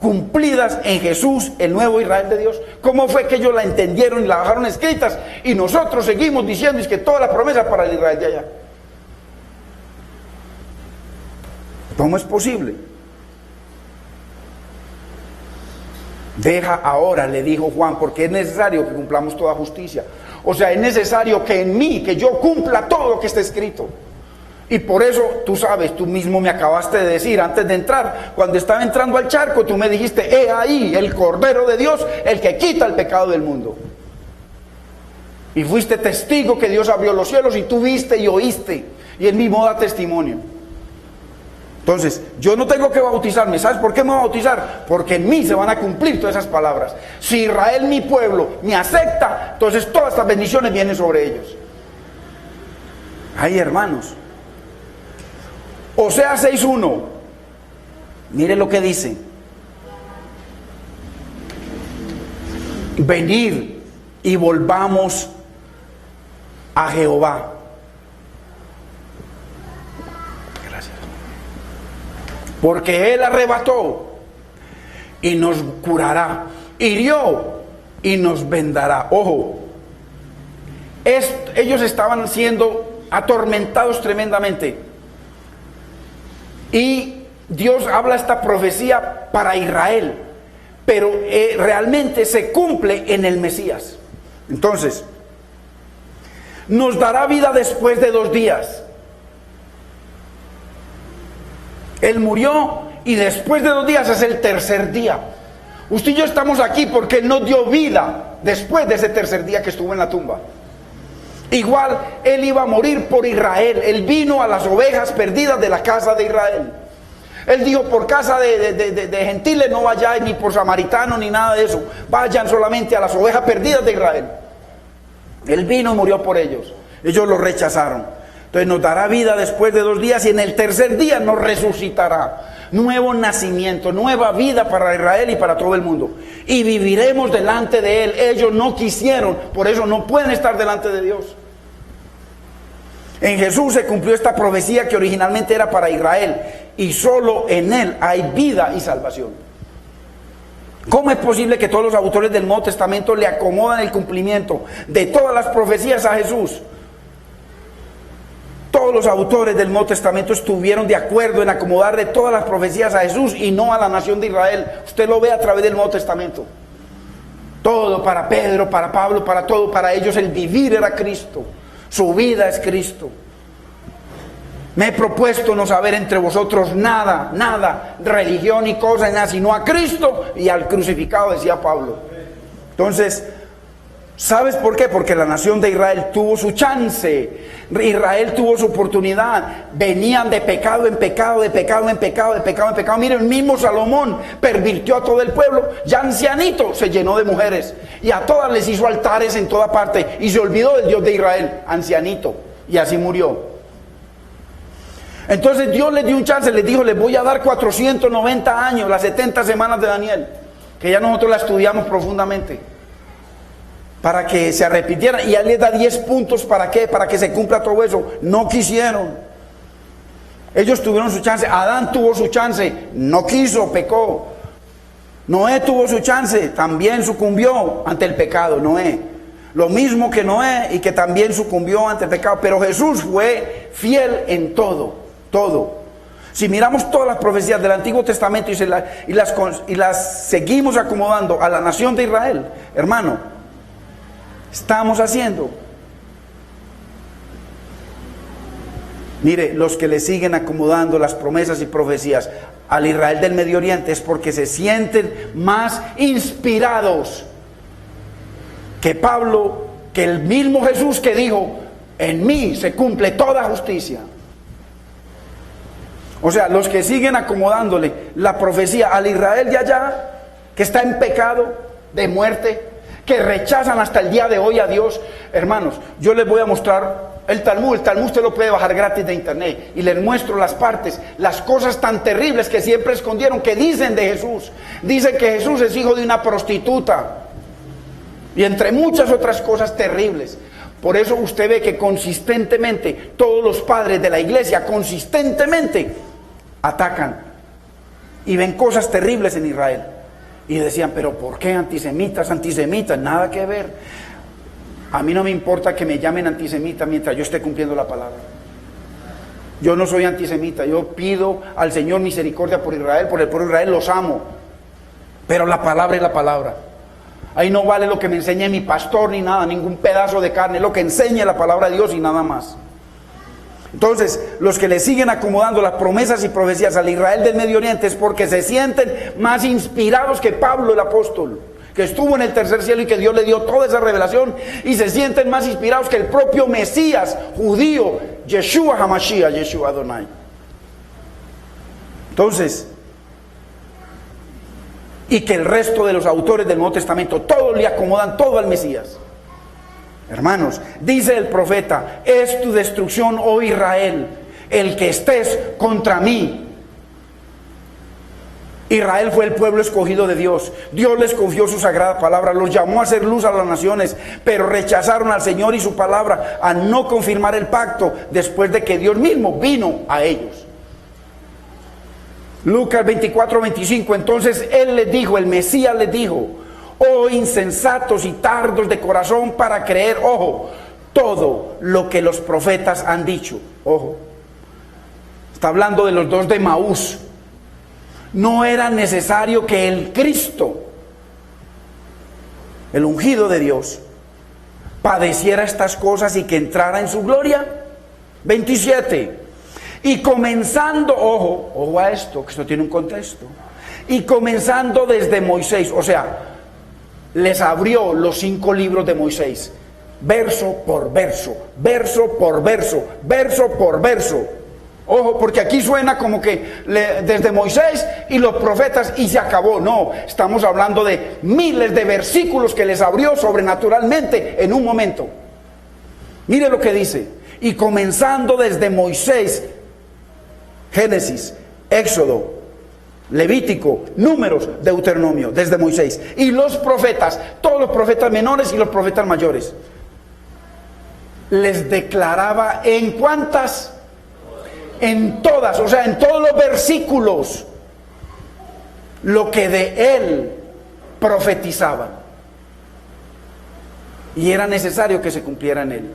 cumplidas en Jesús, el nuevo Israel de Dios? ¿Cómo fue que ellos la entendieron y la dejaron escritas y nosotros seguimos diciendo es que todas las promesas para el Israel de allá? ¿Cómo es posible? Deja ahora, le dijo Juan, porque es necesario que cumplamos toda justicia. O sea, es necesario que en mí, que yo cumpla todo lo que está escrito. Y por eso, tú sabes, tú mismo me acabaste de decir antes de entrar, cuando estaba entrando al charco, tú me dijiste: he ahí el Cordero de Dios, el que quita el pecado del mundo. Y fuiste testigo que Dios abrió los cielos y tú viste y oíste, y Él mismo da testimonio. Entonces, yo no tengo que bautizarme. ¿Sabes por qué me voy a bautizar? Porque en mí se van a cumplir todas esas palabras. Si Israel, mi pueblo, me acepta, entonces todas estas bendiciones vienen sobre ellos. Ay, hermanos, Oseas 6:1, mire lo que dice: venid y volvamos a Jehová. Gracias. Porque Él arrebató y nos curará, hirió y nos vendará. Ojo, ellos estaban siendo atormentados tremendamente. Y Dios habla esta profecía para Israel, pero realmente se cumple en el Mesías. Entonces, nos dará vida después de 2 días. Él murió y después de 2 días es el tercer día. Usted y yo estamos aquí porque Él nos dio vida después de ese tercer día que estuvo en la tumba. Igual Él iba a morir por Israel. Él vino a las ovejas perdidas de la casa de Israel. Él dijo: por casa de gentiles no vayáis, ni por samaritanos, ni nada de eso. Vayan solamente a las ovejas perdidas de Israel. Él vino y murió por ellos. Ellos lo rechazaron. Entonces nos dará vida después de 2 días y en el tercer día nos resucitará. Nuevo nacimiento, nueva vida para Israel y para todo el mundo. Y viviremos delante de Él. Ellos no quisieron, por eso no pueden estar delante de Dios. En Jesús se cumplió esta profecía que originalmente era para Israel, y solo en Él hay vida y salvación. ¿Cómo es posible que todos los autores del Nuevo Testamento le acomodan el cumplimiento de todas las profecías a Jesús? Todos los autores del Nuevo Testamento estuvieron de acuerdo en acomodarle todas las profecías a Jesús y no a la nación de Israel. Usted lo ve a través del Nuevo Testamento. Todo para Pedro, para Pablo, para todo, para ellos el vivir era Cristo. Su vida es Cristo. Me he propuesto no saber entre vosotros nada, religión y cosa, nada, sino a Cristo y al crucificado, decía Pablo. Entonces, ¿sabes por qué? Porque la nación de Israel tuvo su chance. Israel tuvo su oportunidad. Venían de pecado en pecado, de pecado en pecado, de pecado en pecado. Miren, el mismo Salomón pervirtió a todo el pueblo. Ya ancianito se llenó de mujeres y a todas les hizo altares en toda parte y se olvidó del Dios de Israel, ancianito, y así murió. Entonces Dios les dio un chance, les dijo: les voy a dar 490 años, las 70 semanas de Daniel, que ya nosotros la estudiamos profundamente, para que se arrepintieran, y él les da 10 puntos. ¿Para qué? Para que se cumpla todo eso. No quisieron. Ellos tuvieron su chance. Adán tuvo su chance, no quiso, pecó. Noé tuvo su chance, también sucumbió ante el pecado. Noé, lo mismo que Noé, y que también sucumbió ante el pecado. Pero Jesús fue fiel en todo, todo. Si miramos todas las profecías del Antiguo Testamento y las seguimos acomodando a la nación de Israel, hermano, estamos haciendo. Mire, los que le siguen acomodando las promesas y profecías al Israel del Medio Oriente es porque se sienten más inspirados que Pablo, que el mismo Jesús, que dijo: en mí se cumple toda justicia. O sea, los que siguen acomodándole la profecía al Israel de allá, que está en pecado de muerte, que rechazan hasta el día de hoy a Dios. Hermanos, yo les voy a mostrar el Talmud usted lo puede bajar gratis de internet, y les muestro las partes, las cosas tan terribles que siempre escondieron, que dicen de Jesús. Dicen que Jesús es hijo de una prostituta, y entre muchas otras cosas terribles. Por eso usted ve que consistentemente todos los padres de la iglesia consistentemente atacan y ven cosas terribles en Israel. Y decían: pero ¿por qué antisemitas? Nada que ver. A mí no me importa que me llamen antisemita mientras yo esté cumpliendo la palabra. Yo no soy antisemita, yo pido al Señor misericordia por Israel, por el pueblo de Israel, los amo. Pero la palabra es la palabra. Ahí no vale lo que me enseñe mi pastor ni nada, ningún pedazo de carne, lo que enseñe la palabra de Dios y nada más. Entonces, los que le siguen acomodando las promesas y profecías al Israel del Medio Oriente es porque se sienten más inspirados que Pablo el apóstol, que estuvo en el tercer cielo y que Dios le dio toda esa revelación, y se sienten más inspirados que el propio Mesías judío, Yeshua HaMashiach, Yeshua Adonai. Entonces, y que el resto de los autores del Nuevo Testamento, todos le acomodan todo al Mesías. Hermanos, dice el profeta: es tu destrucción, oh Israel, el que estés contra mí. Israel fue el pueblo escogido de Dios. Dios les confió su sagrada palabra, los llamó a hacer luz a las naciones, pero rechazaron al Señor y su palabra, a no confirmar el pacto después de que Dios mismo vino a ellos. Lucas 24:25. Entonces Él les dijo, el Mesías les dijo: oh insensatos y tardos de corazón para creer, ojo, todo lo que los profetas han dicho. Ojo, está hablando de los dos de Maús. No era necesario que el Cristo, el ungido de Dios, padeciera estas cosas y que entrara en su gloria. 27. Y comenzando, ojo a esto, que esto tiene un contexto. Y comenzando desde Moisés, o sea, les abrió los 5 libros de Moisés, verso por verso, verso por verso, verso por verso. Ojo, porque aquí suena como que desde Moisés y los profetas y se acabó. No, estamos hablando de miles de versículos que les abrió sobrenaturalmente en un momento. Mire lo que dice: y comenzando desde Moisés, Génesis, Éxodo, Levítico, Números, Deuteronomio, desde Moisés, y los profetas, todos los profetas menores y los profetas mayores, les declaraba en cuántas, en todas, o sea, en todos los versículos, lo que de él profetizaban, y era necesario que se cumpliera en él.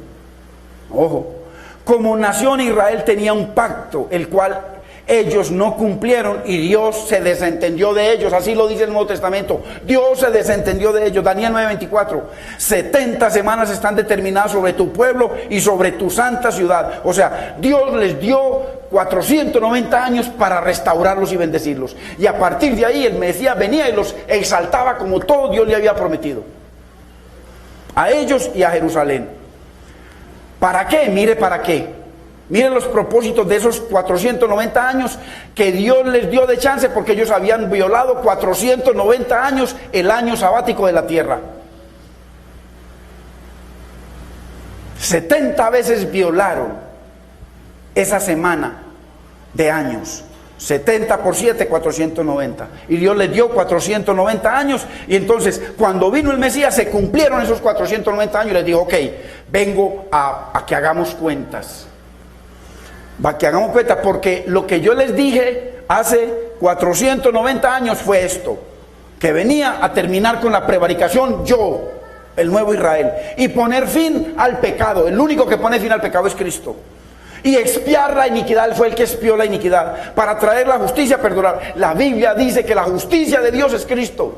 Ojo, como nación Israel tenía un pacto, el cual ellos no cumplieron, y Dios se desentendió de ellos. Así lo dice el Nuevo Testamento: Dios se desentendió de ellos. Daniel 9:24. 70 semanas están determinadas sobre tu pueblo y sobre tu santa ciudad. O sea, Dios les dio 490 años para restaurarlos y bendecirlos, y a partir de ahí el Mesías venía y los exaltaba como todo Dios le había prometido a ellos y a Jerusalén. ¿Para qué? Mire, ¿para qué? Miren los propósitos de esos 490 años que Dios les dio de chance, porque ellos habían violado 490 años el año sabático de la tierra. 70 veces violaron esa semana de años. 70 por 7, 490. Y Dios les dio 490 años. Y entonces, cuando vino el Mesías, se cumplieron esos 490 años. Y les dijo, ok, vengo a que hagamos cuentas. Va, que hagamos cuentas, porque lo que yo les dije hace 490 años fue esto: que venía a terminar con la prevaricación yo, el nuevo Israel, y poner fin al pecado. El único que pone fin al pecado es Cristo. Y expiar la iniquidad. Él fue el que expió la iniquidad para traer la justicia perdurable. La Biblia dice que la justicia de Dios es Cristo.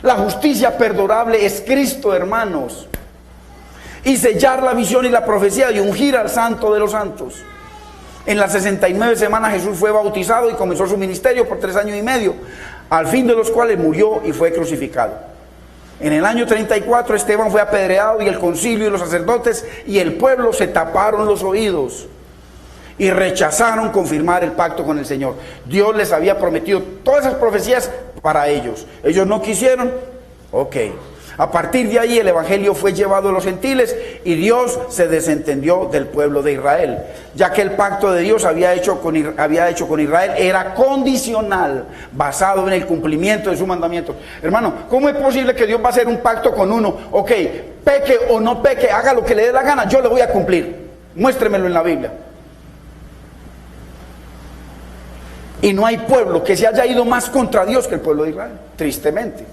La justicia perdurable es Cristo, hermanos. Y sellar la visión y la profecía y ungir al santo de los santos. En las 69 semanas Jesús fue bautizado y comenzó su ministerio por 3 años y medio, al fin de los cuales murió y fue crucificado. En el año 34 Esteban fue apedreado, y el concilio y los sacerdotes y el pueblo se taparon los oídos y rechazaron confirmar el pacto con el Señor. Dios les había prometido todas esas profecías para ellos. Ellos no quisieron. Ok. A partir de ahí el evangelio fue llevado a los gentiles y Dios se desentendió del pueblo de Israel, ya que el pacto de Dios había hecho con Israel era condicional, basado en el cumplimiento de sus mandamientos. Hermano, ¿cómo es posible que Dios va a hacer un pacto con uno? Ok, peque o no peque, haga lo que le dé la gana, yo le voy a cumplir. Muéstremelo en la Biblia. Y no hay pueblo que se haya ido más contra Dios que el pueblo de Israel, tristemente.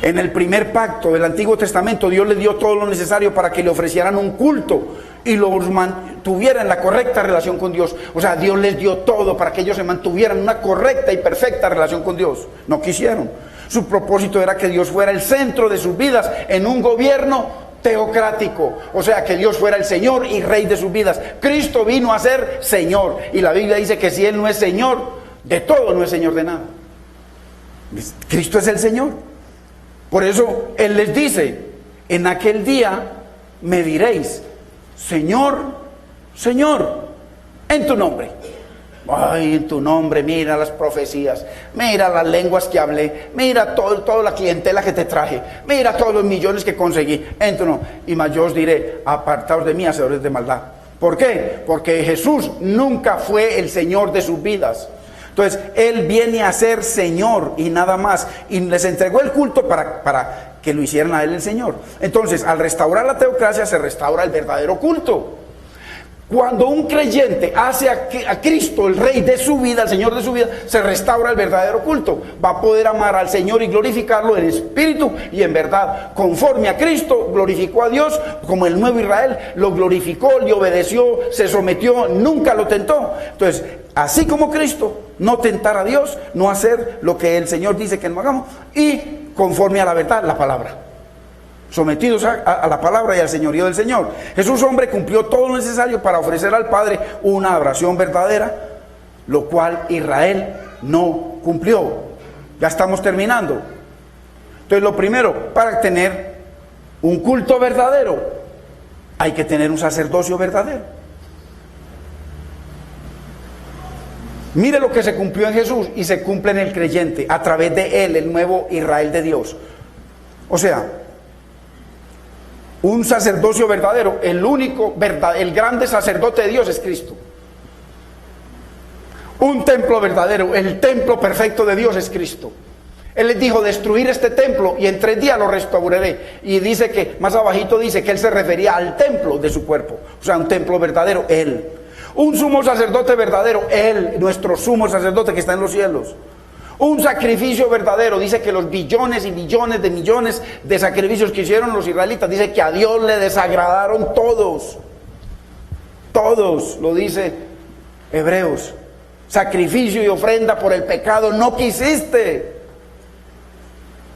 En el primer pacto del Antiguo Testamento, Dios les dio todo lo necesario para que le ofrecieran un culto y los mantuvieran en la correcta relación con Dios. O sea, Dios les dio todo para que ellos se mantuvieran en una correcta y perfecta relación con Dios. No quisieron. Su propósito era que Dios fuera el centro de sus vidas en un gobierno teocrático. O sea, que Dios fuera el Señor y Rey de sus vidas. Cristo vino a ser Señor. Y la Biblia dice que si Él no es Señor de todo, no es Señor de nada. Cristo es el Señor. Por eso Él les dice, en aquel día me diréis, Señor, Señor, en tu nombre. Ay, en tu nombre, mira las profecías, mira las lenguas que hablé, mira toda la clientela que te traje, mira todos los millones que conseguí, en tu nombre. Y más yo os diré, apartaos de mí, hacedores de maldad. ¿Por qué? Porque Jesús nunca fue el Señor de sus vidas. Entonces, Él viene a ser Señor y nada más. Y les entregó el culto para que lo hicieran a Él el Señor. Entonces, al restaurar la teocracia, se restaura el verdadero culto. Cuando un creyente hace a Cristo el Rey de su vida, el Señor de su vida, se restaura el verdadero culto. Va a poder amar al Señor y glorificarlo en espíritu y en verdad. Conforme a Cristo, glorificó a Dios como el nuevo Israel. Lo glorificó, le obedeció, se sometió, nunca lo tentó. Entonces, así como Cristo, no tentar a Dios, no hacer lo que el Señor dice que no hagamos, y conforme a la verdad, la palabra. Sometidos a la palabra y al señorío del Señor. Jesús, hombre, cumplió todo lo necesario para ofrecer al Padre una adoración verdadera, lo cual Israel no cumplió. Ya estamos terminando. Entonces, lo primero, para tener un culto verdadero, hay que tener un sacerdocio verdadero. Mire lo que se cumplió en Jesús y se cumple en el creyente, a través de Él, el nuevo Israel de Dios. O sea, un sacerdocio verdadero, el grande sacerdote de Dios es Cristo. Un templo verdadero, el templo perfecto de Dios es Cristo. Él les dijo, destruir este templo y en 3 días lo restauraré. Y dice que, más abajito dice que Él se refería al templo de su cuerpo. O sea, un templo verdadero, Él. Un sumo sacerdote verdadero, Él, nuestro sumo sacerdote que está en los cielos. Un sacrificio verdadero, dice que los billones y billones de sacrificios que hicieron los israelitas, dice que a Dios le desagradaron todos. Todos, lo dice Hebreos. Sacrificio y ofrenda por el pecado no quisiste.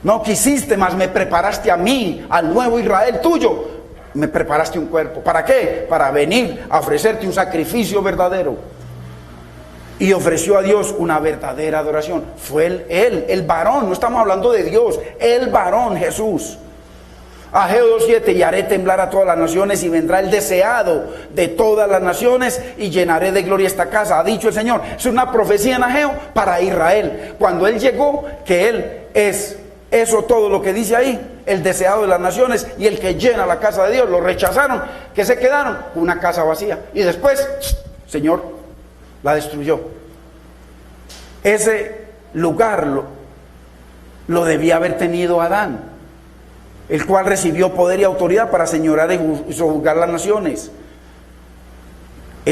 No quisiste, mas me preparaste a mí, al nuevo Israel tuyo. Me preparaste un cuerpo. ¿Para qué? Para venir a ofrecerte un sacrificio verdadero. Y ofreció a Dios una verdadera adoración. Fue él, el varón, no estamos hablando de Dios, el varón Jesús. Ageo 2:7, y haré temblar a todas las naciones y vendrá el deseado de todas las naciones y llenaré de gloria esta casa, ha dicho el Señor. Es una profecía en Ageo para Israel. Cuando Él llegó, que Él es eso, todo lo que dice ahí, el deseado de las naciones y el que llena la casa de Dios. Lo rechazaron, que se quedaron con una casa vacía. Y después, Señor la destruyó. Ese lugar lo debía haber tenido Adán, el cual recibió poder y autoridad para señorear y sojuzgar las naciones.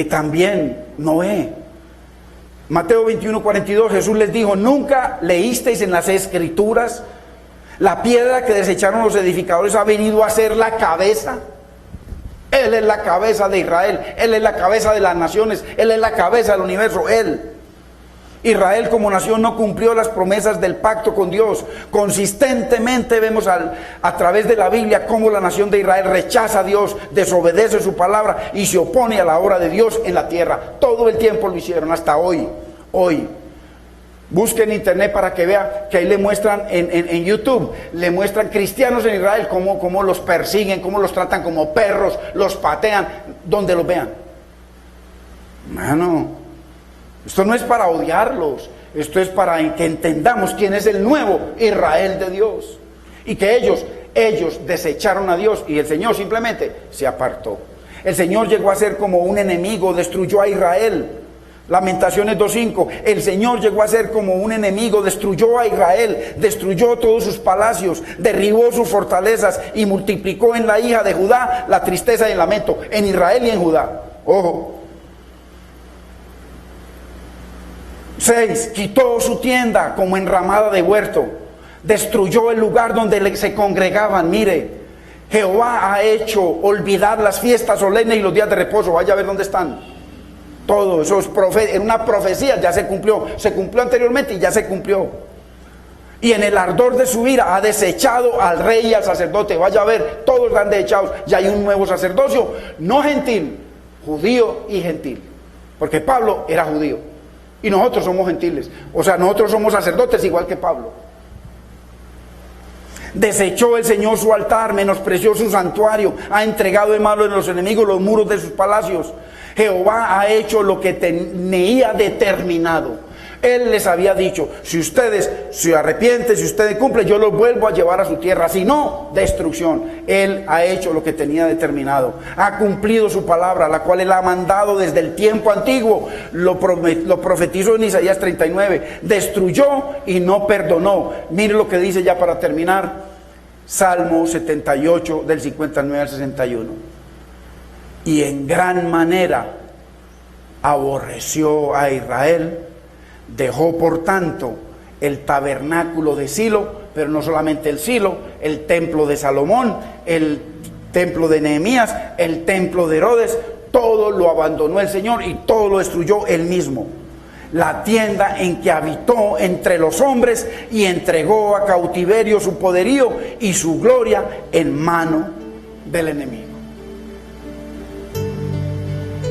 También Noé. Mateo 21:42, Jesús les dijo: ¿nunca leísteis en las Escrituras? La piedra que desecharon los edificadores ha venido a ser la cabeza. Él es la cabeza de Israel, Él es la cabeza de las naciones, Él es la cabeza del universo, Él. Israel como nación no cumplió las promesas del pacto con Dios. Consistentemente vemos a través de la Biblia cómo la nación de Israel rechaza a Dios, desobedece su palabra y se opone a la obra de Dios en la tierra. Todo el tiempo lo hicieron, hasta hoy. Busquen en internet para que vea que ahí le muestran en YouTube, le muestran cristianos en Israel cómo los persiguen, cómo los tratan como perros, los patean, donde los vean. Hermano, esto no es para odiarlos, esto es para que entendamos quién es el nuevo Israel de Dios. Y que ellos desecharon a Dios y el Señor simplemente se apartó. El Señor llegó a ser como un enemigo, destruyó a Israel. Lamentaciones 2:5, el Señor llegó a ser como un enemigo, destruyó a Israel, destruyó todos sus palacios, derribó sus fortalezas y multiplicó en la hija de Judá la tristeza y el lamento, en Israel y en Judá. Ojo. 6, quitó su tienda como enramada de huerto, destruyó el lugar donde se congregaban. Mire, Jehová ha hecho olvidar las fiestas solemnes y los días de reposo. Vaya a ver dónde están. Todo eso es una profecía, ya se cumplió anteriormente y ya se cumplió. Y en el ardor de su ira ha desechado al rey y al sacerdote. Vaya a ver, todos están desechados. Ya hay un nuevo sacerdocio, no gentil, judío y gentil, porque Pablo era judío y nosotros somos gentiles, o sea, nosotros somos sacerdotes igual que Pablo. Desechó el Señor su altar, menospreció su santuario, ha entregado en manos de los enemigos los muros de sus palacios. Jehová ha hecho lo que tenía determinado. Él les había dicho: si ustedes se arrepienten, si ustedes cumplen, yo los vuelvo a llevar a su tierra, si no, destrucción. Él ha hecho lo que tenía determinado, ha cumplido su palabra, la cual Él ha mandado desde el tiempo antiguo. Lo profetizó en Isaías 39, destruyó y no perdonó. Mire lo que dice ya para terminar, Salmo 78 del 59 al 61. Y en gran manera aborreció a Israel. Dejó por tanto el tabernáculo de Silo, pero no solamente el Silo, el templo de Salomón, el templo de Nehemías, el templo de Herodes, todo lo abandonó el Señor y todo lo destruyó él mismo. La tienda en que habitó entre los hombres y entregó a cautiverio su poderío y su gloria en mano del enemigo.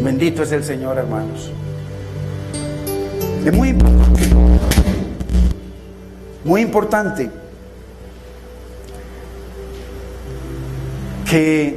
Bendito es el Señor, hermanos. Es muy importante que